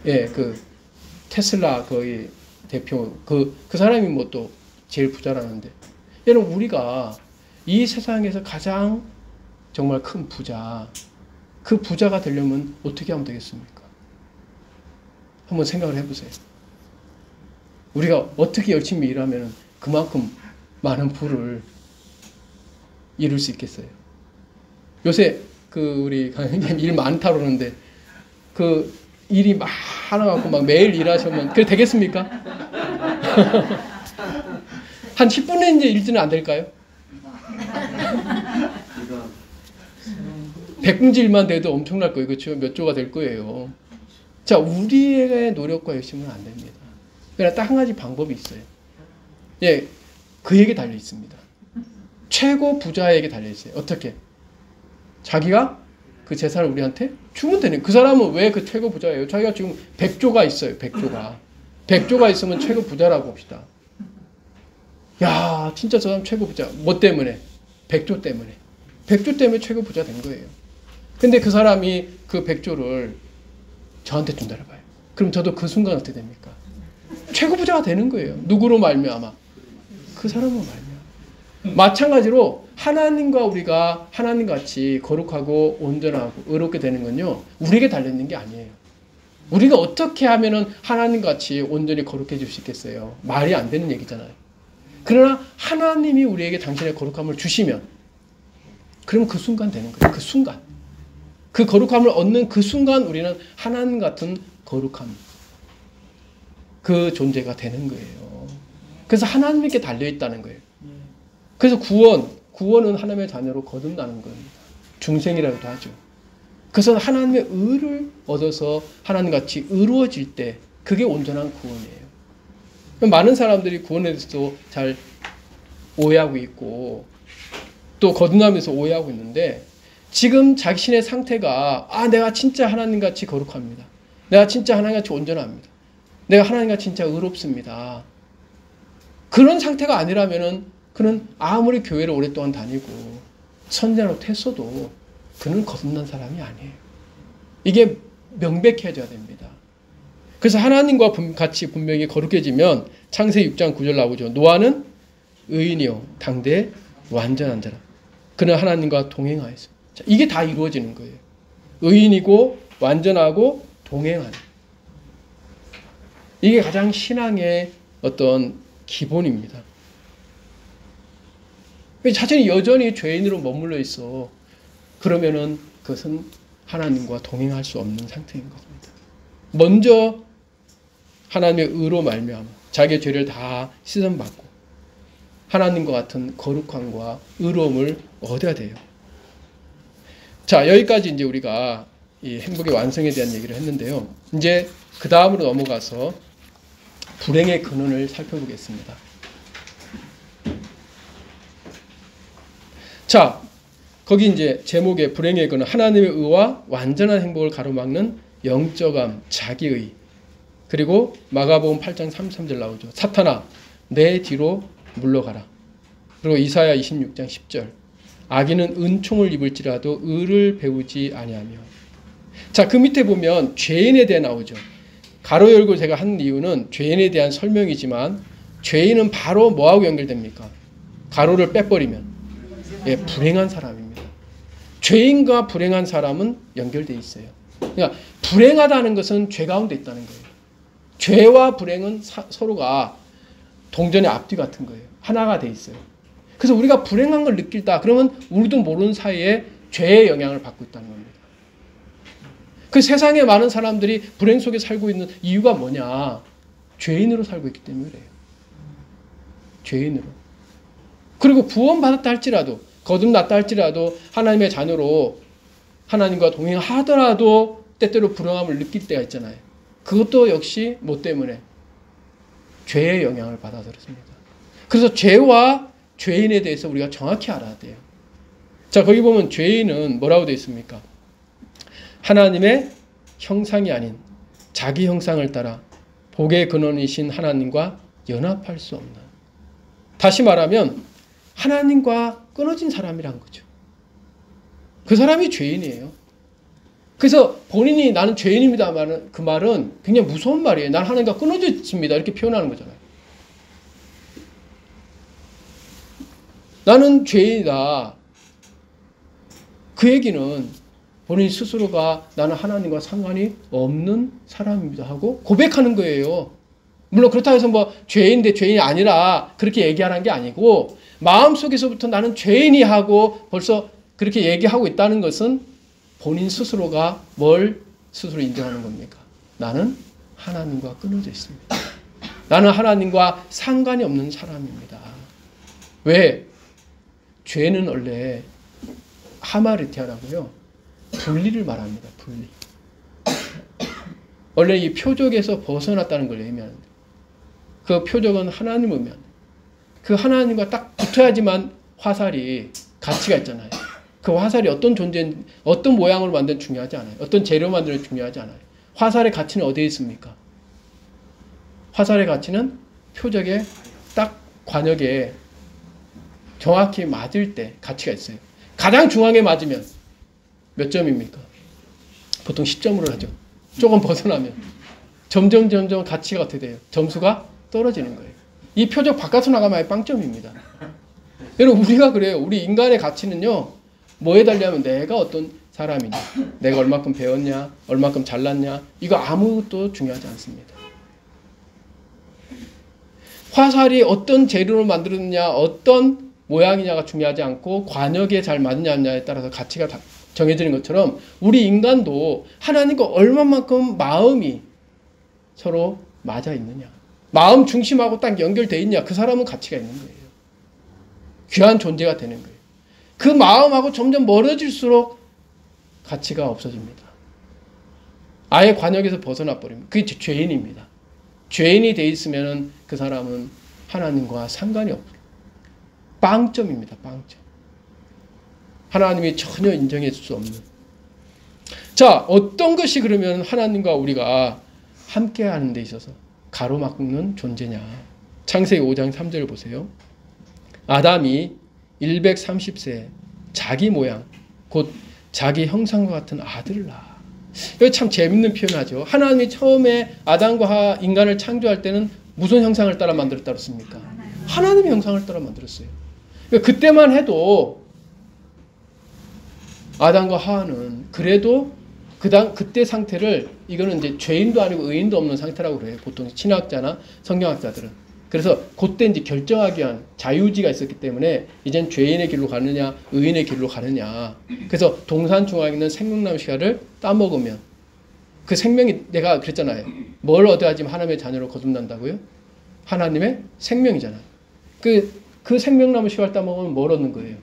예, 그 테슬라 거의 대표 그 사람이 뭐 또 제일 부자라는데, 여러분 우리가 이 세상에서 가장 정말 큰 부자, 그 부자가 되려면 어떻게 하면 되겠습니까? 한번 생각을 해보세요. 우리가 어떻게 열심히 일하면 그만큼 많은 부를 이룰 수 있겠어요? 요새 그 우리 강영님 일 많다 그러는데 그 일이 많아갖고 막 매일 일하시면 그래 되겠습니까? 한 10분의 이제 일지는 안 될까요? 100분질만 돼도 엄청날 거예요. 그렇죠? 몇 조가 될 거예요. 자, 우리의 노력과 열심은 안 됩니다. 그러나 딱 한 가지 방법이 있어요. 예, 그에게 달려 있습니다. 최고 부자에게 달려 있어요. 어떻게? 자기가 그 재산을 우리한테 주면 되는. 그 사람은 왜 그 최고 부자예요? 자기가 지금 100조가 있어요. 100조가. 100조가 있으면 최고 부자라고 봅시다. 야, 진짜 저 사람 최고 부자. 뭐 때문에? 100조 때문에. 100조 때문에 최고 부자 된 거예요. 근데 그 사람이 그 100조를 저한테 준다고 봐요. 그럼 저도 그 순간 어떻게 됩니까? 최고 부자가 되는 거예요. 누구로 말미암아? 그 사람으로 말미암아. 마찬가지로 하나님과 우리가 하나님같이 거룩하고 온전하고 의롭게 되는 건요, 우리에게 달려있는 게 아니에요. 우리가 어떻게 하면은 하나님같이 온전히 거룩해질 수 있겠어요? 말이 안 되는 얘기잖아요. 그러나 하나님이 우리에게 당신의 거룩함을 주시면, 그럼 그 순간 되는 거예요. 그 순간. 그 거룩함을 얻는 그 순간 우리는 하나님 같은 거룩함, 그 존재가 되는 거예요. 그래서 하나님께 달려있다는 거예요. 그래서 구원은 하나님의 자녀로 거듭나는 겁니다. 중생이라고도 하죠. 그래서 하나님의 의를 얻어서 하나님같이 의로워질 때 그게 온전한 구원이에요. 많은 사람들이 구원에 대해서도 잘 오해하고 있고 또 거듭나면서 오해하고 있는데, 지금 자신의 상태가 내가 진짜 하나님같이 거룩합니다. 내가 진짜 하나님같이 온전합니다. 내가 하나님과 진짜 의롭습니다. 그런 상태가 아니라면은 그는 아무리 교회를 오랫동안 다니고 선지자로 했어도 그는 거듭난 사람이 아니에요. 이게 명백해져야 됩니다. 그래서 하나님과 같이 분명히 거룩해지면 창세기 6장 9절 나오죠. 노아는 의인이요 당대 완전한 자라. 그는 하나님과 동행하였어요. 자, 이게 다 이루어지는 거예요. 의인이고 완전하고 동행하는. 이게 가장 신앙의 어떤 기본입니다. 자신이 여전히 죄인으로 머물러 있어. 그러면은 그것은 하나님과 동행할 수 없는 상태인 겁니다. 먼저 하나님의 의로 말미암아 자기의 죄를 다 씻음받고 하나님과 같은 거룩함과 의로움을 얻어야 돼요. 자, 여기까지 이제 우리가 이 행복의 완성에 대한 얘기를 했는데요. 이제 그 다음으로 넘어가서 불행의 근원을 살펴보겠습니다. 자, 거기 이제 제목에 불행의 근원, 하나님의 의와 완전한 행복을 가로막는 영적함, 자기의. 그리고 마가복음 8장 33절 나오죠. 사탄아, 내 뒤로 물러가라. 그리고 이사야 26장 10절. 악인은 은총을 입을지라도 의를 배우지 아니하며. 자, 그 밑에 보면 죄인에 대해 나오죠. 가로 열고 제가 한 이유는 죄인에 대한 설명이지만 죄인은 바로 뭐하고 연결됩니까? 가로를 빼버리면 불행한 사람입니다. 죄인과 불행한 사람은 연결되어 있어요. 그러니까 불행하다는 것은 죄 가운데 있다는 거예요. 죄와 불행은 서로가 동전의 앞뒤 같은 거예요. 하나가 돼 있어요. 그래서 우리가 불행한 걸 느낄다 그러면 우리도 모르는 사이에 죄의 영향을 받고 있다는 겁니다. 그 세상에 많은 사람들이 불행 속에 살고 있는 이유가 뭐냐? 죄인으로 살고 있기 때문에 그래요. 죄인으로. 그리고 구원받았다 할지라도, 거듭났다 할지라도, 하나님의 자녀로 하나님과 동행하더라도 때때로 불행함을 느낄 때가 있잖아요. 그것도 역시 뭐 때문에? 죄의 영향을 받아서 그렇습니다. 그래서 죄와 죄인에 대해서 우리가 정확히 알아야 돼요. 자, 거기 보면 죄인은 뭐라고 되어 있습니까? 하나님의 형상이 아닌 자기 형상을 따라 복의 근원이신 하나님과 연합할 수 없는. 다시 말하면 하나님과 끊어진 사람이란 거죠. 그 사람이 죄인이에요. 그래서 본인이 나는 죄인입니다 말은 그 말은 굉장히 무서운 말이에요. 난 하나님과 끊어져 있습니다. 이렇게 표현하는 거잖아요. 나는 죄인이다. 그 얘기는 본인 스스로가 나는 하나님과 상관이 없는 사람입니다 하고 고백하는 거예요. 물론 그렇다고 해서 뭐 죄인인데 죄인이 아니라 그렇게 얘기하는 게 아니고 마음속에서부터 나는 죄인이 하고 벌써 그렇게 얘기하고 있다는 것은 본인 스스로가 뭘 스스로 인정하는 겁니까? 나는 하나님과 끊어져 있습니다. 나는 하나님과 상관이 없는 사람입니다. 왜? 죄는 원래 하마르티아라고요. 분리를 말합니다. 분리. 원래 이 표적에서 벗어났다는 걸 의미하는데 그 표적은 하나님을 의미합니다. 그 하나님과 딱 붙어야지만 화살이 가치가 있잖아요. 그 화살이 어떤 존재, 어떤 모양으로 만든 중요하지 않아요. 어떤 재료 만드는 중요하지 않아요. 화살의 가치는 어디에 있습니까? 화살의 가치는 표적에 딱 관역에 정확히 맞을 때 가치가 있어요. 가장 중앙에 맞으면 몇 점입니까? 보통 10점으로 하죠. 조금 벗어나면 점점 가치가 어떻게 돼요? 점수가 떨어지는 거예요. 이 표적 바깥으로 나가면 빵점입니다. 여러분 우리가 그래요. 우리 인간의 가치는요. 뭐에 달리하면 내가 어떤 사람이냐, 내가 얼마큼 배웠냐, 얼마큼 잘났냐, 이거 아무것도 중요하지 않습니다. 화살이 어떤 재료로 만들었느냐, 어떤 모양이냐가 중요하지 않고 관역에 잘 맞느냐에 따라서 가치가 정해지는 것처럼 우리 인간도 하나님과 얼마만큼 마음이 서로 맞아 있느냐, 마음 중심하고 딱 연결되어 있냐, 그 사람은 가치가 있는 거예요. 귀한 존재가 되는 거예요. 그 마음하고 점점 멀어질수록 가치가 없어집니다. 아예 관역에서 벗어나 버립니다. 그게 죄인입니다. 죄인이 돼 있으면 그 사람은 하나님과 상관이 없어요. 빵점입니다. 빵점. 하나님이 전혀 인정해 줄 수 없는. 자, 어떤 것이 그러면 하나님과 우리가 함께 하는 데 있어서 가로막는 존재냐. 창세기 5장 3절 보세요. 아담이 130세 자기 모양 곧 자기 형상과 같은 아들을 낳아. 이거 참 재밌는 표현하죠. 하나님이 처음에 아담과 인간을 창조할 때는 무슨 형상을 따라 만들었다고 했습니까? 하나님의 형상을 따라 만들었어요. 그러니까 그때만 해도 아담과 하와는 그래도 그때 상태를 이거는 이제 죄인도 아니고 의인도 없는 상태라고 그래요. 보통 신학자나 성경학자들은. 그래서 그때 이제 결정하기 위한 자유지가 있었기 때문에 이젠 죄인의 길로 가느냐 의인의 길로 가느냐. 그래서 동산중앙에 있는 생명나무씨가를 따먹으면 그 생명이 내가 그랬잖아요. 뭘 얻어야지만 하나님의 자녀로 거듭난다고요? 하나님의 생명이잖아요. 그 생명나무씨가를 따먹으면 뭘 얻는 거예요?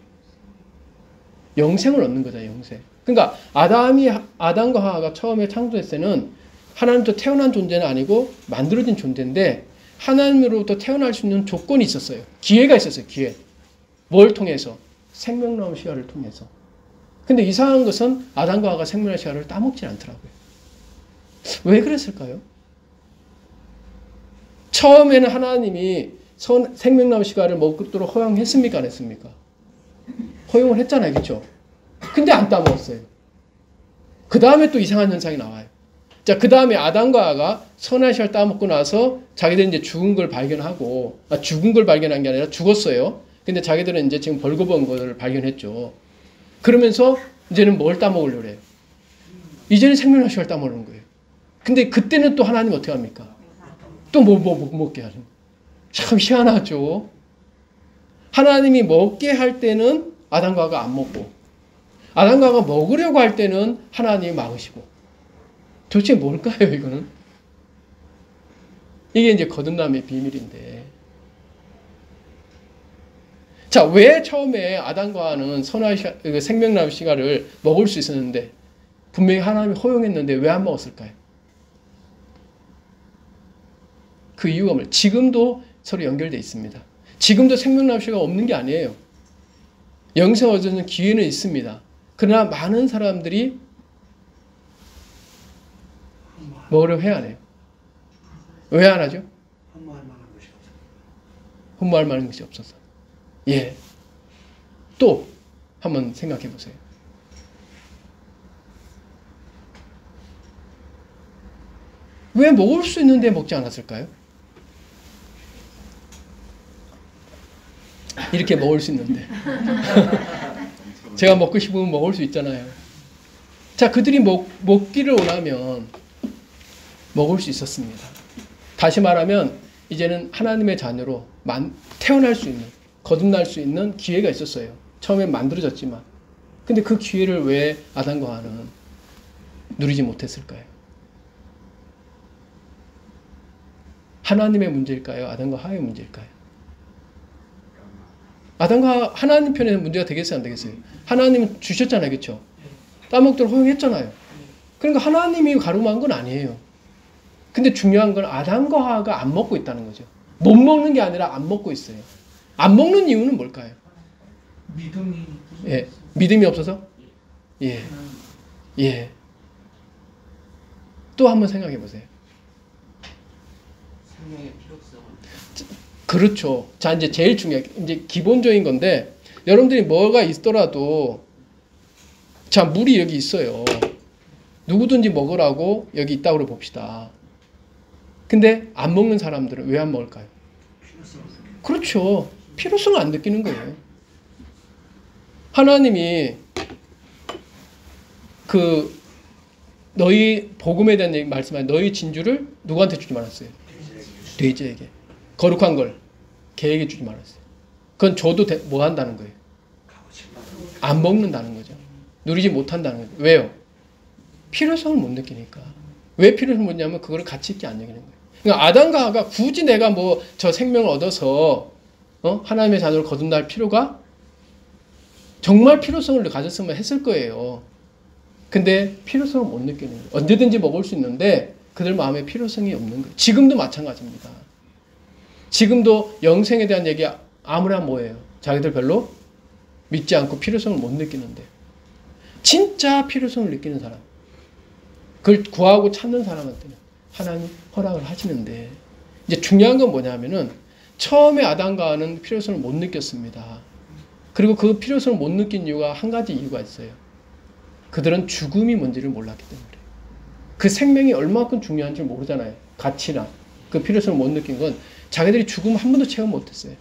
영생을 얻는 거잖아요. 영생. 그러니까 아담과 하와가 처음에 창조했을 때는 하나님부터 태어난 존재는 아니고 만들어진 존재인데 하나님으로부터 태어날 수 있는 조건이 있었어요. 기회가 있었어요. 기회. 뭘 통해서? 생명나무 씨앗을 통해서. 근데 이상한 것은 아담과 하와가 생명나무 씨앗을 따먹지 않더라고요. 왜 그랬을까요? 처음에는 하나님이 생명나무 씨앗을 먹도록 허용했습니까? 안 했습니까? 허용을 했잖아요. 그렇죠? 근데 안 따먹었어요. 그 다음에 또 이상한 현상이 나와요. 자, 그 다음에 아담과 하와가 선한 씨앗을 따먹고 나서 자기들이 이제 죽은 걸 발견하고, 죽은 걸 발견한 게 아니라 죽었어요. 근데 자기들은 이제 지금 벌거벗은 걸 발견했죠. 그러면서 이제는 뭘 따먹으려고 그래요? 이제는 생명나무 씨앗을 따먹는 거예요. 근데 그때는 또 하나님 어떻게 합니까? 또 뭐 먹게 하는 거예요. 참 희한하죠. 하나님이 먹게 할 때는 아담과 하와가 안 먹고, 아담과 하와가 먹으려고 할 때는 하나님이 막으시고. 도대체 뭘까요, 이거는? 이게 이제 거듭남의 비밀인데. 자, 왜 처음에 아담과 하와는 생명나무 씨앗을 먹을 수 있었는데, 분명히 하나님이 허용했는데 왜 안 먹었을까요? 그 이유가 뭐예요? 지금도 서로 연결되어 있습니다. 지금도 생명나무 씨앗이 없는 게 아니에요. 영생 얻는 기회는 있습니다. 그러나 많은 사람들이 뭐를 왜 안 해요? 왜 안 하죠? 흠모할 만한 것이 없어서. 예. 또 한번 생각해 보세요. 왜 먹을 수 있는데 먹지 않았을까요? 이렇게 먹을 수 있는데. 제가 먹고 싶으면 먹을 수 있잖아요. 자, 그들이 먹기를 원하면 먹을 수 있었습니다. 다시 말하면 이제는 하나님의 자녀로 태어날 수 있는, 거듭날 수 있는 기회가 있었어요. 처음엔 만들어졌지만. 근데 그 기회를 왜 아담과 하와는 누리지 못했을까요? 하나님의 문제일까요? 아담과 하와의 문제일까요? 아담과 하나님 편에서 문제가 되겠어요? 안 되겠어요? 하나님은 주셨잖아요. 그렇죠? 따먹도록 허용했잖아요. 그러니까 하나님이 가로막은 건 아니에요. 근데 중요한 건 아담과 하와가 안 먹고 있다는 거죠. 못 먹는 게 아니라 안 먹고 있어요. 안 먹는 이유는 뭘까요? 믿음이 없어서? 예. 예. 또 한번 생각해 보세요. 생명의 필요성을. 그렇죠. 자, 이제 제일 중요한, 이제 기본적인 건데, 여러분들이 뭐가 있더라도, 자, 물이 여기 있어요. 누구든지 먹으라고 여기 있다고 봅시다. 근데 안 먹는 사람들은 왜 안 먹을까요? 그렇죠. 필요성을 안 느끼는 거예요. 하나님이 너희 복음에 대한 얘기 말씀하신 너희 진주를 누구한테 주지 말았어요? 돼지에게. 거룩한 걸 개에게 주지 말았어요. 그건 줘도 뭐 한다는 거예요? 안 먹는다는 거죠. 누리지 못한다는 거죠. 왜요? 필요성을 못 느끼니까. 왜 필요성을 못 느끼냐면 그거를 가치 있게 안 여기는 거예요. 그러니까 아담과 하와가 굳이 내가 뭐 저 생명을 얻어서 하나님의 자녀를 거듭날 필요가 정말 필요성을 가졌으면 했을 거예요. 근데 필요성을 못 느끼는 거예요. 언제든지 먹을 수 있는데 그들 마음에 필요성이 없는 거예요. 지금도 마찬가지입니다. 지금도 영생에 대한 얘기 아무나 뭐예요? 자기들 별로 믿지 않고 필요성을 못 느끼는데 진짜 필요성을 느끼는 사람, 그걸 구하고 찾는 사람한테는 하나님 허락을 하시는데 이제 중요한 건 뭐냐면은 처음에 아담과 하와는 필요성을 못 느꼈습니다. 그리고 그 필요성을 못 느낀 이유가 한 가지 이유가 있어요. 그들은 죽음이 뭔지를 몰랐기 때문에. 그 생명이 얼마큼 중요한지 모르잖아요. 가치나 그 필요성을 못 느낀 건 자기들이 죽음 한 번도 체험 못했어요.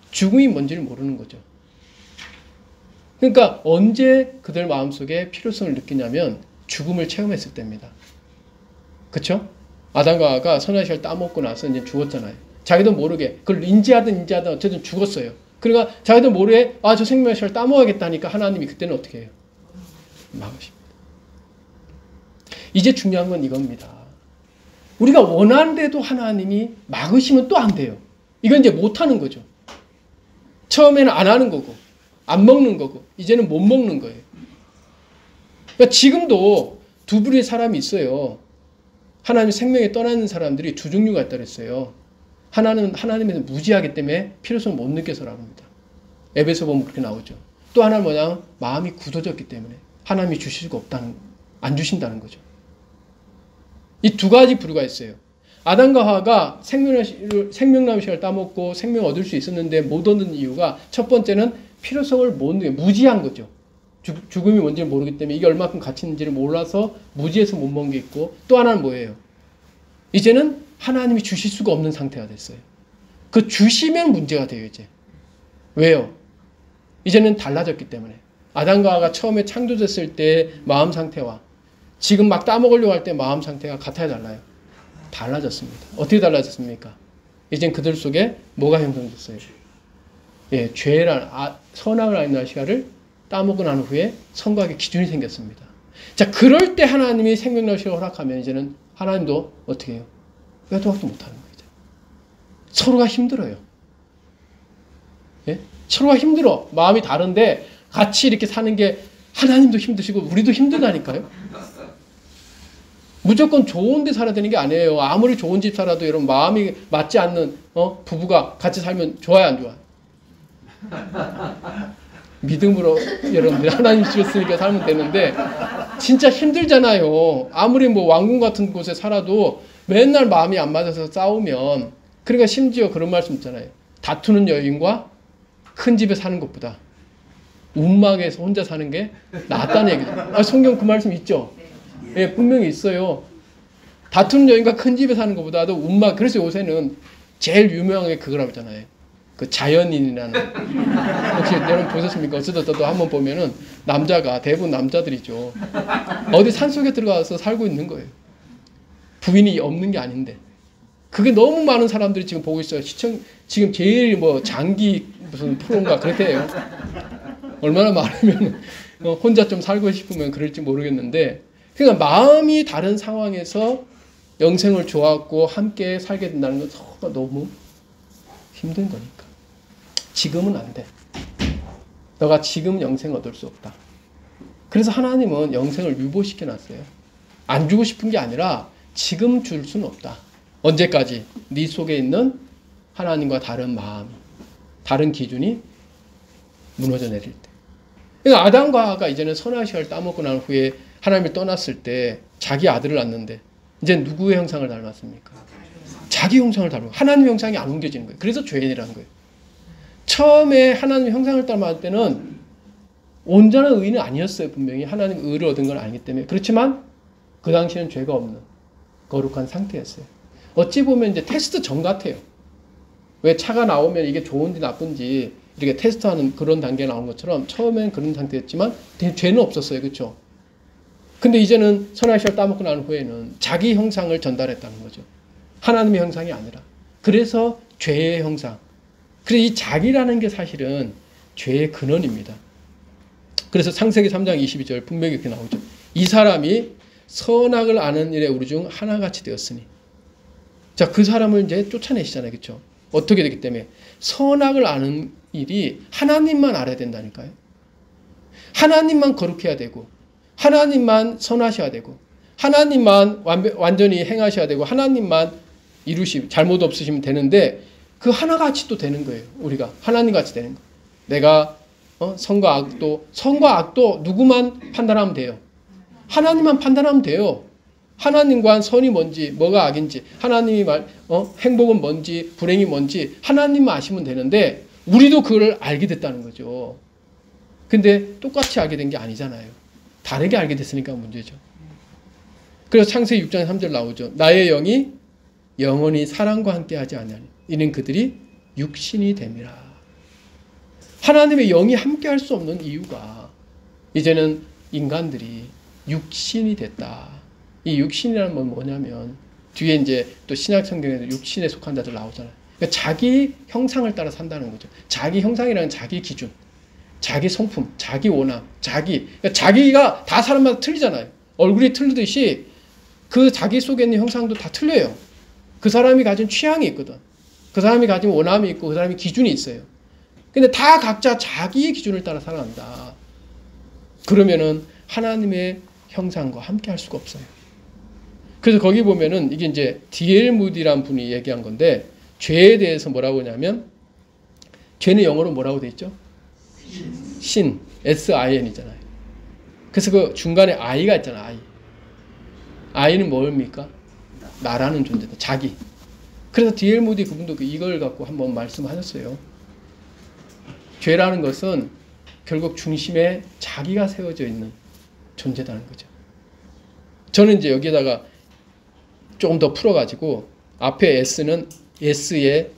죽음이 뭔지를 모르는 거죠. 그러니까 언제 그들 마음속에 필요성을 느끼냐면 죽음을 체험했을 때입니다. 그렇죠? 아담과 하와가 선악의 씨를 따먹고 나서 이제 죽었잖아요. 자기도 모르게 그걸 인지하든 어쨌든 죽었어요. 그러니까 자기도 모르게 저 생명의 씨를 따먹어야겠다 하니까 하나님이 그때는 어떻게 해요? 막으십니다. 이제 중요한 건 이겁니다. 우리가 원하는데도 하나님이 막으시면 또 안 돼요. 이건 이제 못하는 거죠. 처음에는 안 하는 거고 안 먹는 거고 이제는 못 먹는 거예요. 그러니까 지금도 두 부류의 사람이 있어요. 하나님 생명에 떠나는 사람들이 두 종류가 있다고 했어요. 하나는 하나님에서 무지하기 때문에 필요성을 못 느껴서라고 합니다. 에베소 보면 그렇게 나오죠. 또 하나는 뭐냐면 마음이 굳어졌기 때문에 하나님이 주실 수가 없다는, 안 주신다는 거죠. 이 두 가지 부류가 있어요. 아담과 하와가 생명나무 씨를 따먹고 생명 얻을 수 있었는데 못 얻는 이유가 첫 번째는 필요성을 못 느껴, 무지한 거죠. 죽음이 뭔지 모르기 때문에 이게 얼마큼 가치 있는지를 몰라서 무지해서 못 먹는 게 있고, 또 하나는 뭐예요? 이제는 하나님이 주실 수가 없는 상태가 됐어요. 그 주시면 문제가 돼요, 이제. 왜요? 이제는 달라졌기 때문에. 아담과 하와가 처음에 창조됐을 때 마음 상태와 지금 막 따먹으려고 할 때 마음 상태가 같아야 달라요? 달라졌습니다. 어떻게 달라졌습니까? 이젠 그들 속에 뭐가 형성됐어요? 예, 죄란, 선악을 아는 아시아를 따먹고 난 후에 선과의 기준이 생겼습니다. 자, 그럴 때 하나님이 생명나무 씨를 허락하면 이제는 하나님도 어떻게 해요? 외도 확도 못하는 거죠. 서로가 힘들어요. 예? 서로가 힘들어. 마음이 다른데 같이 이렇게 사는 게 하나님도 힘드시고 우리도 힘들다니까요. 무조건 좋은 데 살아야 되는 게 아니에요. 아무리 좋은 집 살아도 여러분 마음이 맞지 않는 부부가 같이 살면 좋아요, 안 좋아요? 믿음으로 여러분들이 하나님 주셨으니까 살면 되는데 진짜 힘들잖아요. 아무리 뭐 왕궁 같은 곳에 살아도 맨날 마음이 안 맞아서 싸우면, 그러니까 심지어 그런 말씀 있잖아요. 다투는 여인과 큰 집에 사는 것보다 움막에서 혼자 사는 게 낫다는 얘기죠. 성경 그 말씀 있죠? 예, 분명히 있어요. 다투는 여인과 큰 집에 사는 것보다도 움막, 그래서 요새는 제일 유명한 게 그거라고 하잖아요. 그 자연인이라는. 혹시 여러분 보셨습니까? 어쩌다도 한번 보면은 남자가, 대부분 남자들이죠. 어디 산속에 들어가서 살고 있는 거예요. 부인이 없는 게 아닌데. 그게 너무 많은 사람들이 지금 보고 있어요. 지금 제일 뭐 장기 무슨 프로인가 그렇게 해요. 얼마나 많으면 혼자 좀 살고 싶으면 그럴지 모르겠는데, 그러니까 마음이 다른 상황에서 영생을 좋아하고 함께 살게 된다는 건 서로가 너무 힘든 거니까. 지금은 안 돼. 너가 지금 영생 얻을 수 없다. 그래서 하나님은 영생을 유보시켜 놨어요. 안 주고 싶은 게 아니라 지금 줄 수는 없다. 언제까지? 네 속에 있는 하나님과 다른 마음, 다른 기준이 무너져 내릴 때. 그러니까 아담과 하와가 이제는 선악의 씨를 따먹고 난 후에 하나님을 떠났을 때 자기 아들을 낳는데 이제 누구의 형상을 닮았습니까? 자기 형상을 닮고 하나님 형상이 안 옮겨지는 거예요. 그래서 죄인이라는 거예요. 처음에 하나님 형상을 닮았을 때는 온전한 의인은 아니었어요. 분명히 하나님 의를 얻은 건 아니기 때문에. 그렇지만 그 당시에는 죄가 없는 거룩한 상태였어요. 어찌 보면 이제 테스트 전 같아요. 왜 차가 나오면 이게 좋은지 나쁜지 이렇게 테스트하는 그런 단계에 나온 것처럼 처음엔 그런 상태였지만 죄는 없었어요. 그렇죠? 근데 이제는 선악 시를 따먹고 난 후에는 자기 형상을 전달했다는 거죠. 하나님의 형상이 아니라. 그래서 죄의 형상. 그래서 이 자기라는 게 사실은 죄의 근원입니다. 그래서 창세기 3장 22절 분명히 이렇게 나오죠. 이 사람이 선악을 아는 일에 우리 중 하나같이 되었으니. 자, 그 사람을 이제 쫓아내시잖아요. 그렇죠? 어떻게 되기 때문에 선악을 아는 일이 하나님만 알아야 된다니까요. 하나님만 거룩해야 되고 하나님만 선하셔야 되고 하나님만 완전히 행하셔야 되고 하나님만 잘못 없으시면 되는데 그 하나같이 또 되는 거예요. 우리가 하나님같이 되는 거. 내가 선과 악도 누구만 판단하면 돼요? 하나님만 판단하면 돼요. 하나님과 선이 뭔지 뭐가 악인지 하나님이 행복은 뭔지 불행이 뭔지 하나님만 아시면 되는데 우리도 그걸 알게 됐다는 거죠. 근데 똑같이 알게 된 게 아니잖아요. 다르게 알게 됐으니까 문제죠. 그래서 창세기 6장 3절 나오죠. 나의 영이 영원히 사람과 함께 하지 아니하니 이는 그들이 육신이 됨이라. 하나님의 영이 함께 할 수 없는 이유가 이제는 인간들이 육신이 됐다. 이 육신이라는 건 뭐냐면 뒤에 이제 또 신약 성경에도 육신에 속한 자들 나오잖아요. 그러니까 자기 형상을 따라 산다는 거죠. 자기 형상이라는 자기 기준, 자기 성품, 자기 원함, 그러니까 자기가 다 사람마다 틀리잖아요. 얼굴이 틀리듯이 그 자기 속에 있는 형상도 다 틀려요. 그 사람이 가진 취향이 있거든. 그 사람이 가진 원함이 있고 그 사람이 기준이 있어요. 근데 다 각자 자기의 기준을 따라 살아간다. 그러면은 하나님의 형상과 함께 할 수가 없어요. 그래서 거기 보면은 이게 이제 D.L. 무디란 분이 얘기한 건데 죄에 대해서 뭐라고 하냐면 죄는 영어로 뭐라고 돼 있죠? 신, S-I-N이잖아요. 그래서 그 중간에 I가 있잖아, I. I는 뭡니까? 나라는 존재다, 자기. 그래서 D.L. 무디 그분도 이걸 갖고 한번 말씀하셨어요. 죄라는 것은 결국 중심에 자기가 세워져 있는 존재다는 거죠. 저는 이제 여기다가 조금 더 풀어가지고 앞에 S는 S의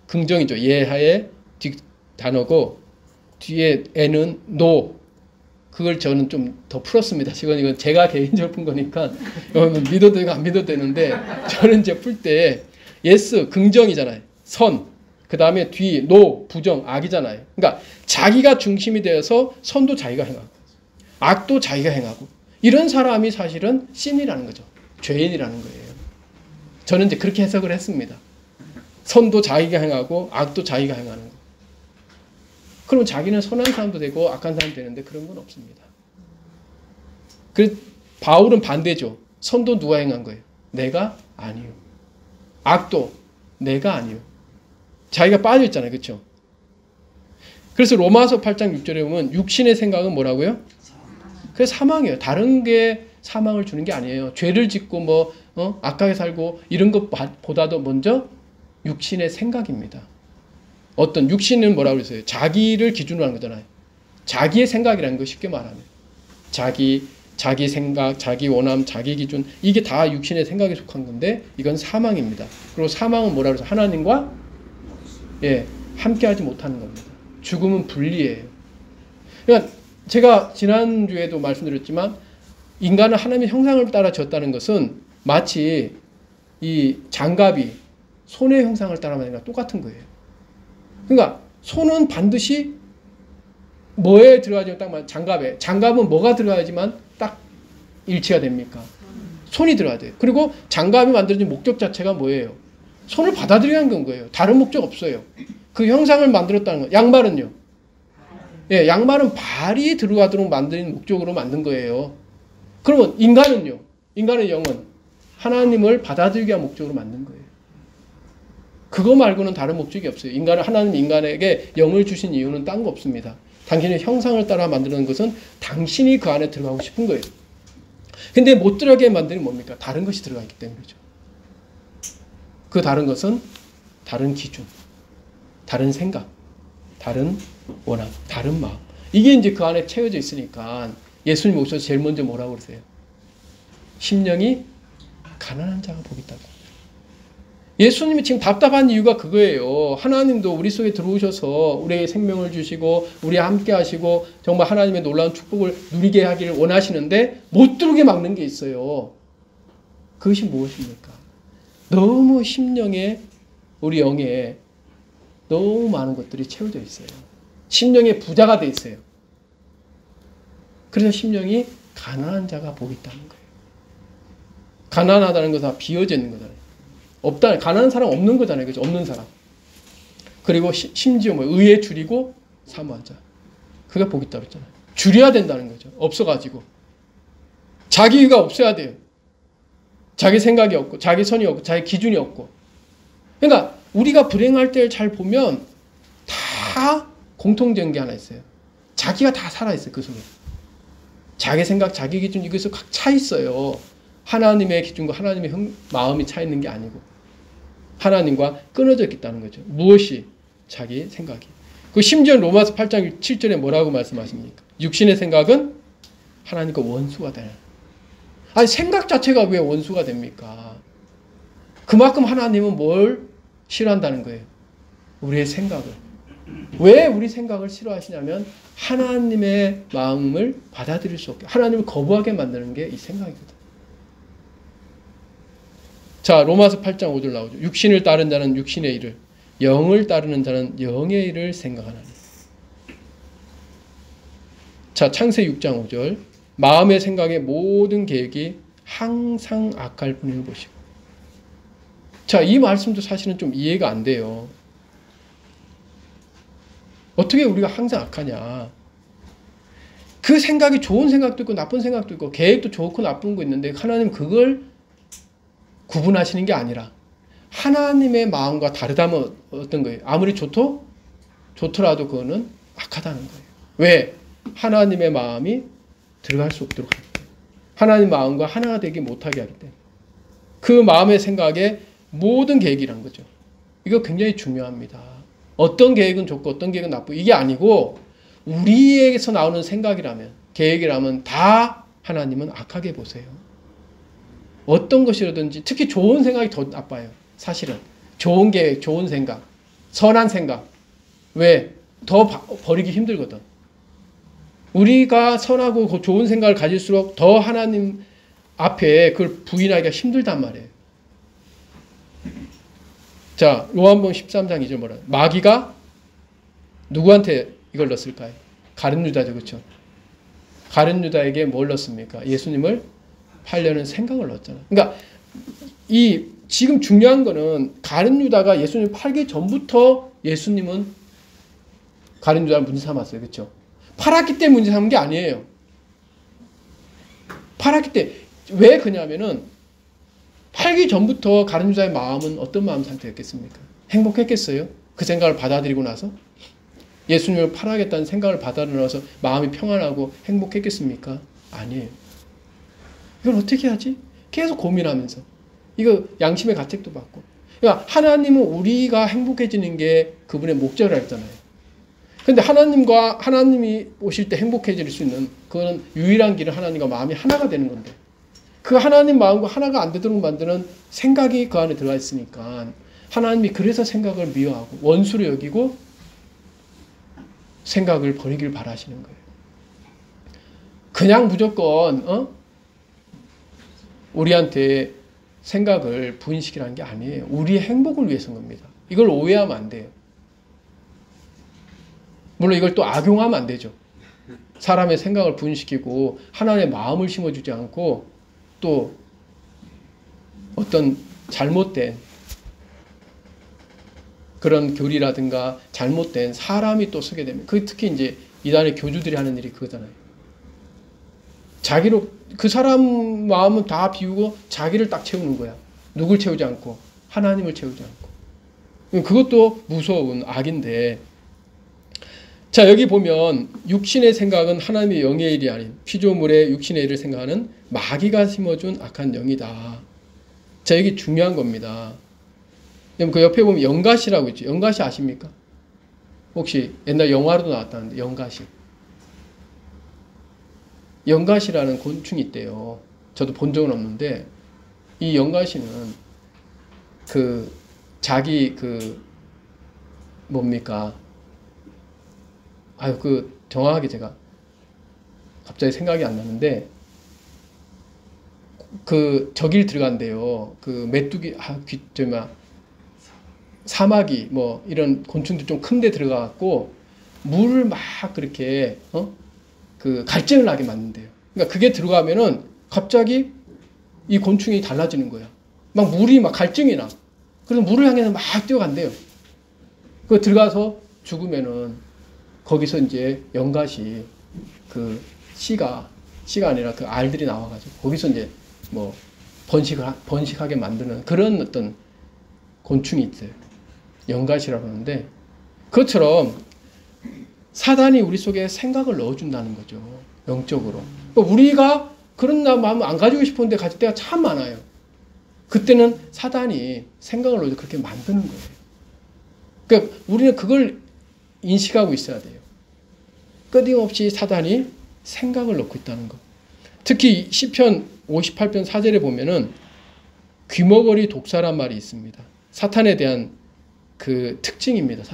긍정이죠. 예하의 단어고 뒤에 N은 no. 그걸 저는 좀 더 풀었습니다. 이건 제가 개인적으로 푼 거니까 믿어도 되고 안 믿어도 되는데 저는 이제 풀 때 yes 긍정이잖아요. 선. 그 다음에 뒤 no 부정 악이잖아요. 그러니까 자기가 중심이 되어서 선도 자기가 행하고 악도 자기가 행하고 이런 사람이 사실은 신이라는 거죠. 죄인이라는 거예요. 저는 이제 그렇게 해석을 했습니다. 선도 자기가 행하고 악도 자기가 행하는 거. 그럼 자기는 선한 사람도 되고 악한 사람도 되는데 그런 건 없습니다. 그 바울은 반대죠. 선도 누가 행한 거예요? 내가 아니요. 악도 내가 아니요. 자기가 빠져 있잖아요. 그렇죠? 그래서 로마서 8장 6절에 보면 육신의 생각은 뭐라고요? 그게 사망이에요. 다른 게 사망을 주는 게 아니에요. 죄를 짓고 악하게 살고 이런 것보다도 먼저 육신의 생각입니다. 어떤 육신은 뭐라고 그랬어요? 자기를 기준으로 하는 거잖아요. 자기의 생각이라는 거 쉽게 말하면 자기 생각, 자기 원함, 자기 기준 이게 다 육신의 생각에 속한 건데 이건 사망입니다. 그리고 사망은 뭐라고 그래서 하나님과 함께하지 못하는 겁니다. 죽음은 분리예요. 그러니까 제가 지난주에도 말씀드렸지만 인간은 하나님의 형상을 따라 지었다는 것은 마치 이 장갑이 손의 형상을 따라만 아니라 똑같은 거예요. 그러니까 손은 반드시 뭐에 들어가야지만 딱 장갑에. 장갑은 뭐가 들어가야지만 딱 일치가 됩니까? 손이 들어가야 돼요. 그리고 장갑이 만들어진 목적 자체가 뭐예요? 손을 받아들여야 하는 거예요. 다른 목적 없어요. 그 형상을 만들었다는 거예요. 양말은요? 양말은 발이 들어가도록 만드는 목적으로 만든 거예요. 그러면 인간은요? 인간의 영은 하나님을 받아들이기 위한 목적으로 만든 거예요. 그거 말고는 다른 목적이 없어요. 하나님 인간에게 영을 주신 이유는 딴 거 없습니다. 당신의 형상을 따라 만드는 것은 당신이 그 안에 들어가고 싶은 거예요. 근데 못 들어가게 만드는 뭡니까? 다른 것이 들어가기 때문이죠. 그 다른 것은 다른 기준, 다른 생각, 다른 원함, 다른 마음. 이게 이제 그 안에 채워져 있으니까 예수님 오셔서 제일 먼저 뭐라고 그러세요? 심령이 가난한 자가 복이 있다고. 예수님이 지금 답답한 이유가 그거예요. 하나님도 우리 속에 들어오셔서 우리에게 생명을 주시고 우리와 함께 하시고 정말 하나님의 놀라운 축복을 누리게 하기를 원하시는데 못 들어오게 막는 게 있어요. 그것이 무엇입니까? 너무 심령에 우리 영에 너무 많은 것들이 채워져 있어요. 심령의 부자가 돼 있어요. 그래서 심령이 가난한 자가 복이 있다는 거예요. 가난하다는 것은 비어져 있는 거잖아요. 없다, 가난한 사람 없는 거잖아요. 그죠? 없는 사람. 그리고 심지어 뭐 의에 줄이고 사모한 자. 그게 복이 있다고 했잖아요. 줄여야 된다는 거죠. 없어가지고. 자기 의가 없어야 돼요. 자기 생각이 없고, 자기 선이 없고, 자기 기준이 없고. 그러니까 우리가 불행할 때를 잘 보면 다 공통된 게 하나 있어요. 자기가 다 살아있어요. 그 속에. 자기 생각, 자기 기준 이것이 각 차 있어요. 하나님의 기준과 하나님의 마음이 차 있는 게 아니고 하나님과 끊어져 있다는 거죠. 무엇이? 자기 생각이. 그 심지어 로마서 8장 7절에 뭐라고 말씀하십니까? 육신의 생각은 하나님과 원수가 되는. 아니 생각 자체가 왜 원수가 됩니까? 그만큼 하나님은 뭘 싫어한다는 거예요? 우리의 생각을. 왜 우리 생각을 싫어하시냐면 하나님의 마음을 받아들일 수 없게, 하나님을 거부하게 만드는 게 이 생각이거든. 자, 로마서 8장 5절 나오죠. 육신을 따른 자는 육신의 일을, 영을 따르는 자는 영의 일을 생각하나니. 자, 창세 6장 5절. 마음의 생각의 모든 계획이 항상 악할 뿐임을 보시고. 자, 이 말씀도 사실은 좀 이해가 안 돼요. 어떻게 우리가 항상 악하냐. 그 생각이 좋은 생각도 있고 나쁜 생각도 있고 계획도 좋고 나쁜 거 있는데 하나님 그걸 구분하시는 게 아니라 하나님의 마음과 다르다면 어떤 거예요? 아무리 좋더라도 그거는 악하다는 거예요. 왜? 하나님의 마음이 들어갈 수 없도록 하기 때문에. 하나님 마음과 하나가 되기 못하게 하기 때문에. 그 마음의 생각에 모든 계획이란 거죠. 이거 굉장히 중요합니다. 어떤 계획은 좋고 어떤 계획은 나쁘고 이게 아니고 우리에게서 나오는 생각이라면 계획이라면 다 하나님은 악하게 보세요. 어떤 것이라든지 특히 좋은 생각이 더 나빠요. 사실은 좋은 계획, 좋은 생각, 선한 생각. 왜? 더 버리기 힘들거든. 우리가 선하고 좋은 생각을 가질수록 더 하나님 앞에 그걸 부인하기가 힘들단 말이에요. 자, 요한복음 13장 2절 뭐라? 마귀가 누구한테 이걸 넣었을까요? 가룟 유다죠, 그렇죠? 가룟 유다에게 뭘 넣었습니까? 예수님을 팔려는 생각을 넣었잖아요. 그러니까 이 지금 중요한 거는 가룟 유다가 예수님을 팔기 전부터 예수님은 가룟 유다를 문제 삼았어요, 그렇죠? 팔았기 때문에 문제 삼은 게 아니에요. 팔았기 때 왜 그냐면은 팔기 전부터 가룟 유다의 마음은 어떤 마음 상태였겠습니까? 행복했겠어요? 그 생각을 받아들이고 나서? 예수님을 팔아야겠다는 생각을 받아들여서 마음이 평안하고 행복했겠습니까? 아니에요. 이걸 어떻게 하지? 계속 고민하면서. 이거 양심의 가책도 받고. 그러니까 하나님은 우리가 행복해지는 게 그분의 목적이라 했잖아요. 근데 하나님이 오실 때 행복해질 수 있는 그거는 유일한 길은 하나님과 마음이 하나가 되는 건데 그 하나님 마음과 하나가 안 되도록 만드는 생각이 그 안에 들어가 있으니까 하나님이 그래서 생각을 미워하고 원수로 여기고 생각을 버리길 바라시는 거예요. 그냥 무조건 우리한테 생각을 부인시키라는 게 아니에요. 우리의 행복을 위해서인 겁니다. 이걸 오해하면 안 돼요. 물론 이걸 또 악용하면 안 되죠. 사람의 생각을 부인시키고 하나님의 마음을 심어주지 않고 또 어떤 잘못된 그런 교리라든가 잘못된 사람이 또 서게 되면 그 특히 이제 이단의 교주들이 하는 일이 그거잖아요. 자기로 그 사람 마음은 다 비우고 자기를 딱 채우는 거야. 누굴 채우지 않고 하나님을 채우지 않고. 그것도 무서운 악인데 자 여기 보면 육신의 생각은 하나님의 영의 일이 아닌 피조물의 육신의 일을 생각하는 마귀가 심어준 악한 영이다. 자 여기 중요한 겁니다. 그 옆에 보면 연가시라고 있죠. 연가시 아십니까? 혹시 옛날 영화로도 나왔다는데 연가시. 연가시라는 곤충이 있대요. 저도 본 적은 없는데 이 연가시는 그 자기 그 뭡니까? 아유 그 정확하게 제가 갑자기 생각이 안 나는데 그 저길 들어간대요. 그 메뚜기 사마귀 뭐 이런 곤충들 좀 큰데 들어가갖고 물을 막 그렇게 그 갈증을 나게 만든대요. 그러니까 그게 들어가면은 갑자기 이 곤충이 달라지는 거야. 막 물이 막 갈증이 나. 그래서 물을 향해서 막 뛰어간대요. 그 들어가서 죽으면은 거기서 이제 연갓이 그 씨가 아니라 그 알들이 나와가지고 거기서 이제 뭐 번식하게 만드는 그런 어떤 곤충이 있어요. 연갓이라고 하는데 그것처럼 사단이 우리 속에 생각을 넣어준다는 거죠. 영적으로. 우리가 그런 마음 안 가지고 싶었는데 가질 때가 참 많아요. 그때는 사단이 생각을 넣어서 그렇게 만드는 거예요. 그러니까 우리는 그걸 인식하고 있어야 돼요. 끊임없이 사단이 생각을 넣고 있다는 것. 특히 시편 58편 4절에 보면은 귀머거리 독사란 말이 있습니다. 사탄에 대한 그 특징입니다.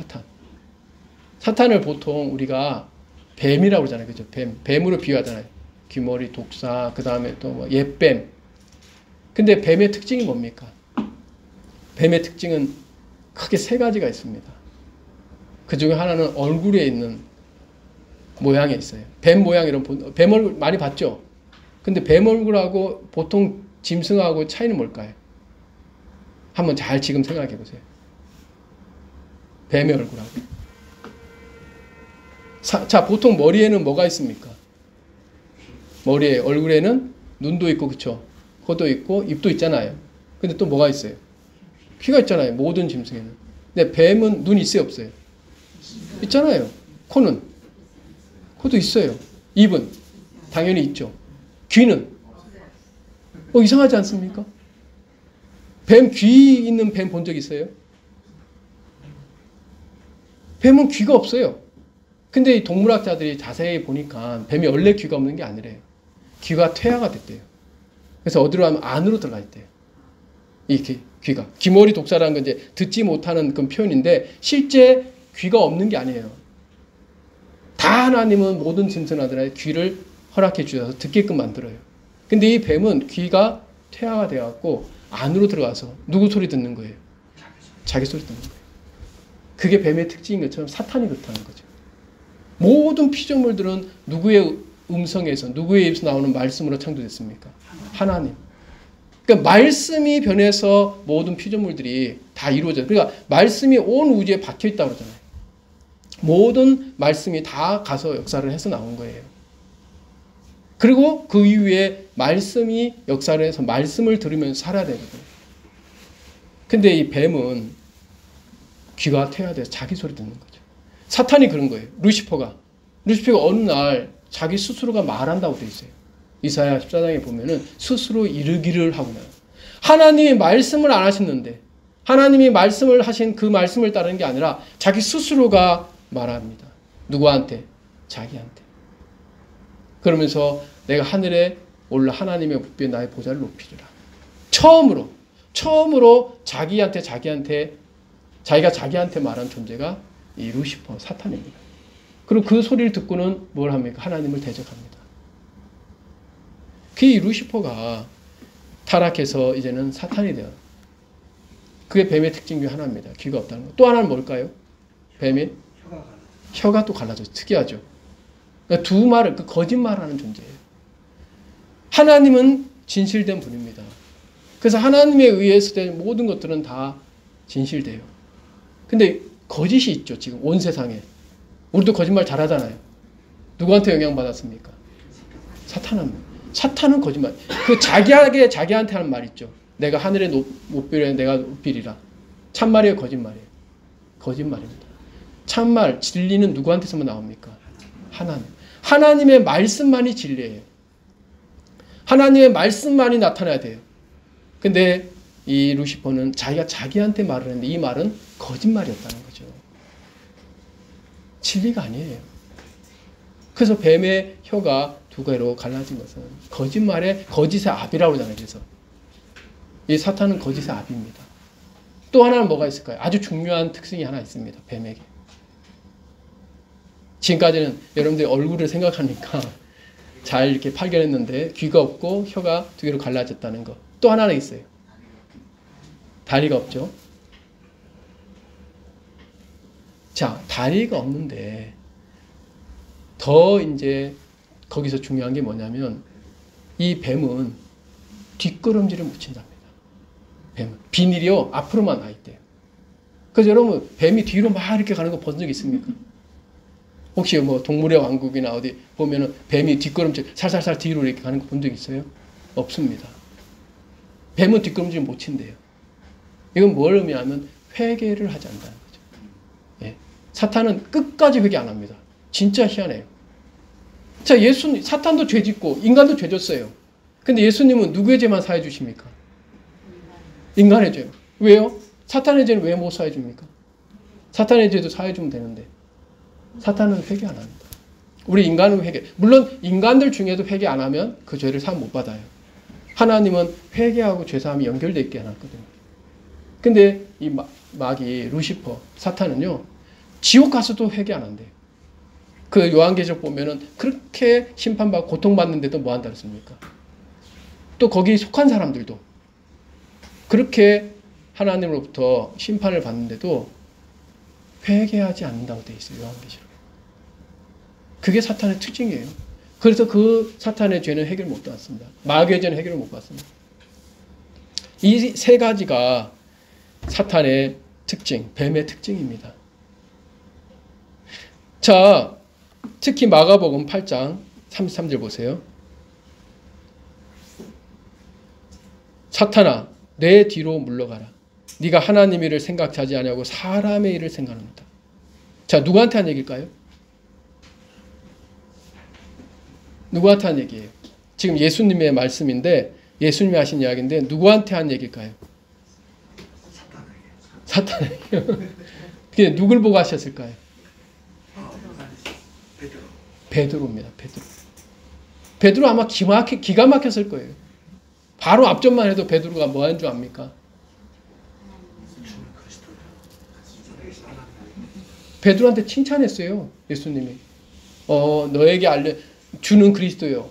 사탄을 보통 우리가 뱀이라고 그러잖아요. 그죠? 뱀으로 비유하잖아요. 귀머리 독사, 그 다음에 또 뭐 옛뱀. 근데 뱀의 특징이 뭡니까? 뱀의 특징은 크게 세 가지가 있습니다. 그 중에 하나는 얼굴에 있는 모양에 있어요. 뱀 모양 뱀 얼굴 많이 봤죠? 근데 뱀 얼굴하고 보통 짐승하고 차이는 뭘까요? 한번 잘 지금 생각해 보세요. 뱀의 얼굴하고. 자, 보통 머리에는 뭐가 있습니까? 얼굴에는 눈도 있고, 그쵸? 코도 있고, 입도 있잖아요. 근데 또 뭐가 있어요? 귀가 있잖아요. 모든 짐승에는. 근데 뱀은 눈이 있어요, 없어요? 있잖아요. 코도 있어요. 입은 당연히 있죠. 귀는 이상하지 않습니까? 귀 있는 뱀 본 적 있어요? 뱀은 귀가 없어요. 근데 이 동물학자들이 자세히 보니까 뱀이 원래 귀가 없는 게 아니래요. 귀가 퇴화가 됐대요. 그래서 어디로 하면 안으로 들어가 있대요. 이렇게 귀가. 귀머리 독사라는 건 이제 듣지 못하는 그런 표현인데 실제 귀가 없는 게 아니에요. 다 하나님은 모든 짐승아들의 귀를 허락해 주셔서 듣게끔 만들어요. 근데 이 뱀은 귀가 퇴화가 되어갖고 안으로 들어가서 누구 소리 듣는 거예요? 자기 소리 듣는 거예요. 그게 뱀의 특징인 것처럼 사탄이 그렇다는 거죠. 모든 피조물들은 누구의 음성에서 누구의 입에서 나오는 말씀으로 창조됐습니까? 하나님. 그러니까 말씀이 변해서 모든 피조물들이 다 이루어져요. 그러니까 말씀이 온 우주에 박혀 있다고 그러잖아요. 모든 말씀이 다 가서 역사를 해서 나온 거예요. 그리고 그 이후에 말씀이 역사를 해서 말씀을 들으면서 살아야 되거든요. 근데 이 뱀은 귀가 퇴화돼서 자기 소리 듣는 거죠. 사탄이 그런 거예요. 루시퍼가 어느 날 자기 스스로가 말한다고 되어 있어요. 이사야 14장에 보면은 스스로 이르기를 하고 나요. 하나님이 말씀을 안 하셨는데 하나님이 말씀을 하신 그 말씀을 따르는 게 아니라 자기 스스로가 말합니다. 누구한테? 자기한테. 그러면서 내가 하늘에 올라 하나님의 부비에 나의 보좌를 높이리라. 처음으로 자기가 자기한테 말한 존재가 이 루시퍼 사탄입니다. 그리고 그 소리를 듣고는 뭘 합니까? 하나님을 대적합니다. 그 루시퍼가 타락해서 이제는 사탄이 돼요. 그게 뱀의 특징 중 하나입니다. 귀가 없다는 거. 또 하나는 뭘까요? 뱀의 혀가 또 갈라져요. 특이하죠. 그러니까 두 말을 거짓말하는 존재예요. 하나님은 진실된 분입니다. 그래서 하나님에 의해서 된 모든 것들은 다 진실돼요. 근데 거짓이 있죠. 지금 온 세상에. 우리도 거짓말 잘하잖아요. 누구한테 영향받았습니까? 사탄은 거짓말. 그 자기한테 하는 말 있죠. 내가 하늘에 높이려 내가 높이리라. 참말이에요, 거짓말이에요? 거짓말입니다. 참말, 진리는 누구한테서만 나옵니까? 하나님. 하나님의 말씀만이 진리예요. 하나님의 말씀만이 나타나야 돼요. 근데 이 루시퍼는 자기가 자기한테 말을 했는데 이 말은 거짓말이었다는 거죠. 진리가 아니에요. 그래서 뱀의 혀가 두 개로 갈라진 것은 거짓말의 거짓의 압이라고 하잖아요. 그래서 이 사탄은 거짓의 압입니다. 또 하나는 뭐가 있을까요? 아주 중요한 특징이 하나 있습니다. 뱀에게. 지금까지는 여러분들이 얼굴을 생각하니까 잘 이렇게 발견했는데 귀가 없고 혀가 두 개로 갈라졌다는 거. 또 하나는 있어요. 다리가 없죠. 자, 다리가 없는데 더 이제 거기서 중요한 게 뭐냐면 이 뱀은 뒷걸음질을 못 친답니다. 뱀은. 비닐이요. 앞으로만 나 있대요. 그래서 여러분 뱀이 뒤로 막 이렇게 가는 거 본 적 있습니까? 혹시 뭐 동물의 왕국이나 어디 보면은 뱀이 뒷걸음질 살살살 뒤로 이렇게 가는 거 본 적 있어요? 없습니다. 뱀은 뒷걸음질 못 친대요. 이건 뭘 의미하면 회개를 하지 않는다는 거죠. 예. 사탄은 끝까지 회개 안 합니다. 진짜 희한해요. 자, 사탄도 죄 짓고 인간도 죄 졌어요. 근데 예수님은 누구의 죄만 사해 주십니까? 인간의 죄. 왜요? 사탄의 죄는 왜 못 사해 줍니까? 사탄의 죄도 사해 주면 되는데 사탄은 회개 안 합니다. 우리 인간은 회개. 물론 인간들 중에도 회개 안 하면 그 죄를 사함 못 받아요. 하나님은 회개하고 죄사함이 연결되어 있게 해놨거든요. 근데 이 마귀, 루시퍼, 사탄은요, 지옥 가서도 회개 안 한대요. 그 요한계시록 보면은 그렇게 심판받고 고통받는데도 뭐 한다 그랬습니까? 또 거기 속한 사람들도 그렇게 하나님으로부터 심판을 받는데도 회개하지 않는다고 되어 있어요. 요한계시록에. 그게 사탄의 특징이에요. 그래서 그 사탄의 죄는 해결 못 받았습니다. 마귀의 죄는 해결을 못 받았습니다. 이 세 가지가 사탄의 특징, 뱀의 특징입니다. 자, 특히 마가복음 8장 33절 보세요. 사탄아, 내 뒤로 물러가라. 네가 하나님의 일을 생각하지 아니하고 사람의 일을 생각합니다. 자, 누구한테 한 얘기일까요? 누구한테 한 얘기예요? 지금 예수님의 말씀인데 예수님이 하신 이야기인데 누구한테 한 얘기일까요? 사탄에게. 그게 누굴 보고 하셨을까요? 베드로입니다. 베드로 아마 기가 막혔을 거예요. 바로 앞전만 해도 베드로가 뭐 하는 줄 압니까? 베드로한테 칭찬했어요. 예수님이. 너에게 주는 그리스도요.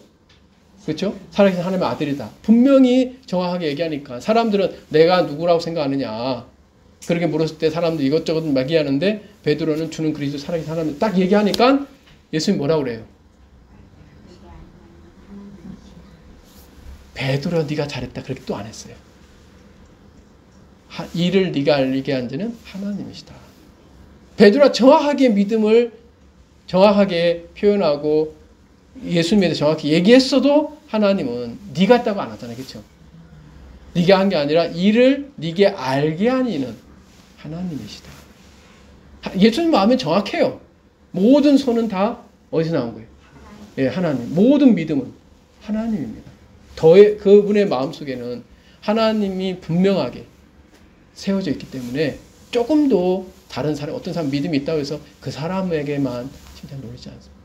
그렇죠? 살아계신 하나님의 아들이다. 분명히 정확하게 얘기하니까 사람들은 내가 누구라고 생각하느냐. 그렇게 물었을 때 사람들 이것저것 막 얘기하는데 베드로는 주는 그리스도 살아계신 하나님 딱 얘기하니까 예수님이 뭐라고 그래요? 베드로 네가 잘했다. 그렇게 또 안 했어요. 이를 네가 알게 한 자는 하나님이시다. 베드로가 정확하게 믿음을 정확하게 표현하고 예수님에 대해서 정확히 얘기했어도 하나님은 네가 했다고 안 하잖아요. 그렇죠? 네가 한 게 아니라 이를 네게 알게 한 이는 하나님이시다. 예수님 마음이 정확해요. 모든 손은 다 어디서 나온 거예요? 예, 하나님. 모든 믿음은 하나님입니다. 그분의 마음속에는 하나님이 분명하게 세워져 있기 때문에 조금도 다른 사람, 어떤 사람 믿음이 있다고 해서 그 사람에게만 칭찬 노리지 않습니다.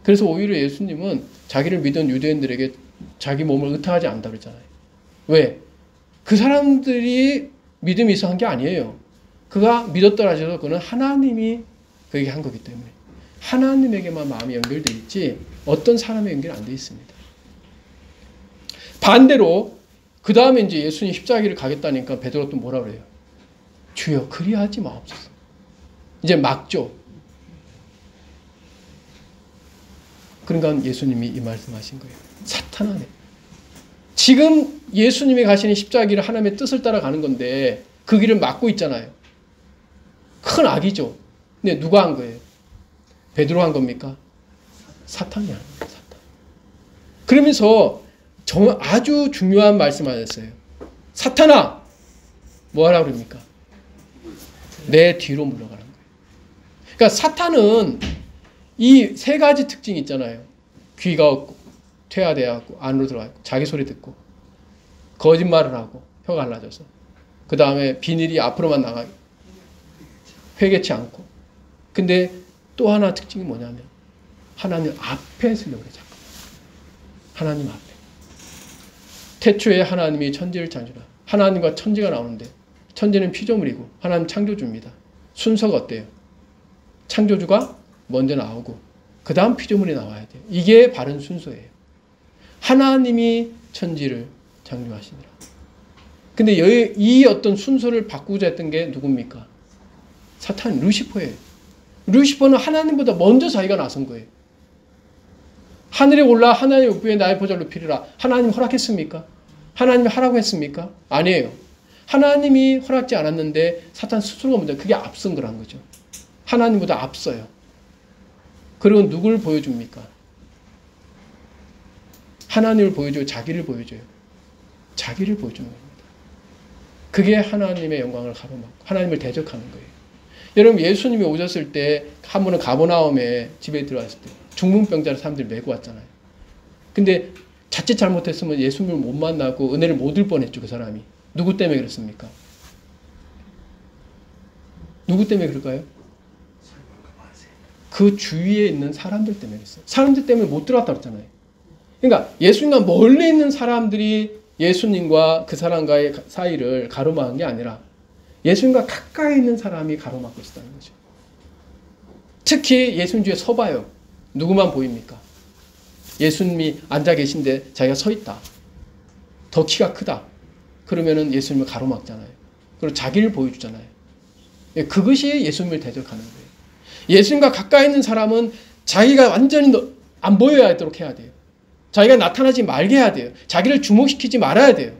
그래서 오히려 예수님은 자기를 믿은 유대인들에게 자기 몸을 의탁하지 않는다 그랬잖아요. 왜? 그 사람들이 믿음이 있어 한 게 아니에요. 그가 믿었더라 하셔서 그는 하나님이 그에게 한 거기 때문에 하나님에게만 마음이 연결되어 있지 어떤 사람의 연결이 안 되어 있습니다. 반대로 그 다음에 이제 예수님 십자가를 가겠다니까 베드로가 또 뭐라 그래요? 주여 그리하지 마옵소서. 이제 막죠. 그러니까 예수님이 이 말씀하신 거예요. 사탄아, 지금 예수님이 가시는 십자가 길을 하나님의 뜻을 따라가는 건데 그 길을 막고 있잖아요. 큰 악이죠. 근데 누가 한 거예요? 베드로가 한 겁니까? 사탄이 한 거예요. 사탄. 그러면서 아주 중요한 말씀하셨어요. 사탄아! 뭐 하라고 그럽니까? 내 뒤로 물러가는 거예요. 그러니까 사탄은 이 세 가지 특징이 있잖아요. 귀가 없고 퇴화되어 갖고 안으로 들어가고 자기 소리 듣고 거짓말을 하고 혀가 갈라져서. 그 다음에 비닐이 앞으로만 나가게. 회개치 않고. 근데 또 하나 특징이 뭐냐면 하나님 앞에 쓰려고 그래. 자꾸. 하나님 앞에. 태초에 하나님이 천지를 창조라. 하나님과 천지가 나오는데 천지는 피조물이고 하나님 창조주입니다. 순서가 어때요? 창조주가 먼저 나오고 그 다음 피조물이 나와야 돼요. 이게 바른 순서예요. 하나님이 천지를 창조하시니라. 근데 이 어떤 순서를 바꾸자 했던 게 누굽니까? 사탄, 루시퍼예요. 루시퍼는 하나님보다 먼저 자기가 나선 거예요. 하늘에 올라 하나님의 우부에 나의 보좌를 높이리라. 하나님 허락했습니까? 하나님이 하라고 했습니까? 아니에요. 하나님이 허락지 않았는데 사탄 스스로가 먼저 그게 앞선 거란 거죠. 하나님보다 앞서요. 그리고 누굴 보여줍니까? 하나님을 보여줘요. 자기를 보여줘요. 자기를 보여주는 겁니다. 그게 하나님의 영광을 가로막고 하나님을 대적하는 거예요. 여러분 예수님이 오셨을 때 한 번은 가버나움에 집에 들어왔을 때 중풍병자를 사람들이 메고 왔잖아요. 근데 자칫 잘못했으면 예수님을 못 만나고 은혜를 못 얻을 뻔했죠. 그 사람이. 누구 때문에 그랬습니까? 누구 때문에 그럴까요? 그 주위에 있는 사람들 때문에 그랬어요. 사람들 때문에 못 들어왔다고 했잖아요. 그러니까 예수님과 멀리 있는 사람들이 예수님과 그 사람과의 사이를 가로막은 게 아니라 예수님과 가까이 있는 사람이 가로막고 있었다는 거죠. 특히 예수님 뒤에 서봐요. 누구만 보입니까? 예수님이 앉아 계신데 자기가 서 있다. 더 키가 크다. 그러면은 예수님을 가로막잖아요. 그리고 자기를 보여주잖아요. 그것이 예수님을 대적하는 거예요. 예수님과 가까이 있는 사람은 자기가 완전히 안 보여야 하도록 해야 돼요. 자기가 나타나지 말게 해야 돼요. 자기를 주목시키지 말아야 돼요.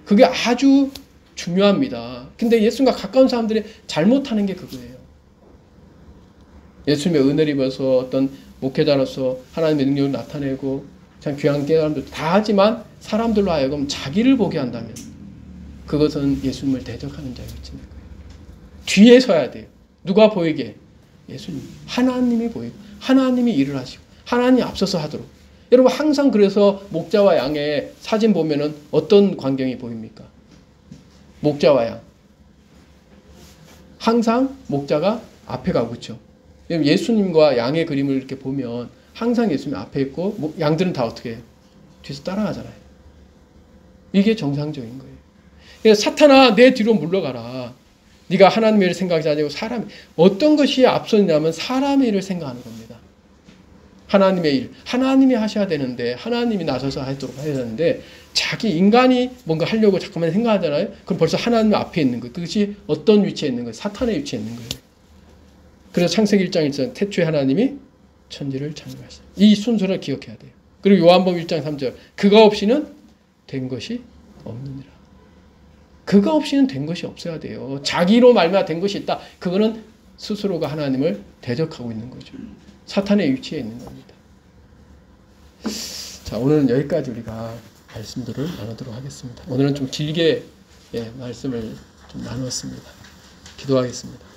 그게 아주 중요합니다. 근데 예수님과 가까운 사람들이 잘못하는 게 그거예요. 예수님의 은혜를 입어서 어떤 목회자로서 하나님의 능력을 나타내고 참 귀한 사람들 다 하지만 사람들로 하여금 자기를 보게 한다면 그것은 예수님을 대적하는 자가 되는 거예요. 뒤에 서야 돼요. 누가 보이게? 예수님. 하나님이 보이고 하나님이 일을 하시고 하나님이 앞서서 하도록. 여러분 항상 그래서 목자와 양의 사진 보면은 어떤 광경이 보입니까? 목자와 양. 항상 목자가 앞에 가고 있죠. 예수님과 양의 그림을 이렇게 보면 항상 예수님 앞에 있고 양들은 다 어떻게 해요? 뒤에서 따라가잖아요. 이게 정상적인 거예요. 그래서 사탄아 내 뒤로 물러가라. 네가 하나님의 일을 생각하지 않고 사람 어떤 것이 앞서냐면 사람의 일을 생각하는 겁니다. 하나님의 일, 하나님이 하셔야 되는데 하나님이 나서서 하도록 해야 되는데 자기 인간이 뭔가 하려고 잠깐만 생각하잖아요. 그럼 벌써 하나님 앞에 있는 거예요. 그것이 어떤 위치에 있는 거예요? 사탄의 위치에 있는 거예요. 그래서 창세기 1장 1절 태초에 하나님이 천지를 창조하셨다. 이 순서를 기억해야 돼요. 그리고 요한복음 1장 3절 그가 없이는 된 것이 없느니라. 그가 없이는 된 것이 없어야 돼요. 자기로 말미암아 된 것이 있다. 그거는 스스로가 하나님을 대적하고 있는 거죠. 사탄의 위치에 있는 겁니다. 자, 오늘은 여기까지 우리가 말씀들을 나누도록 하겠습니다. 오늘은 좀 길게 말씀을 좀 나누었습니다. 기도하겠습니다.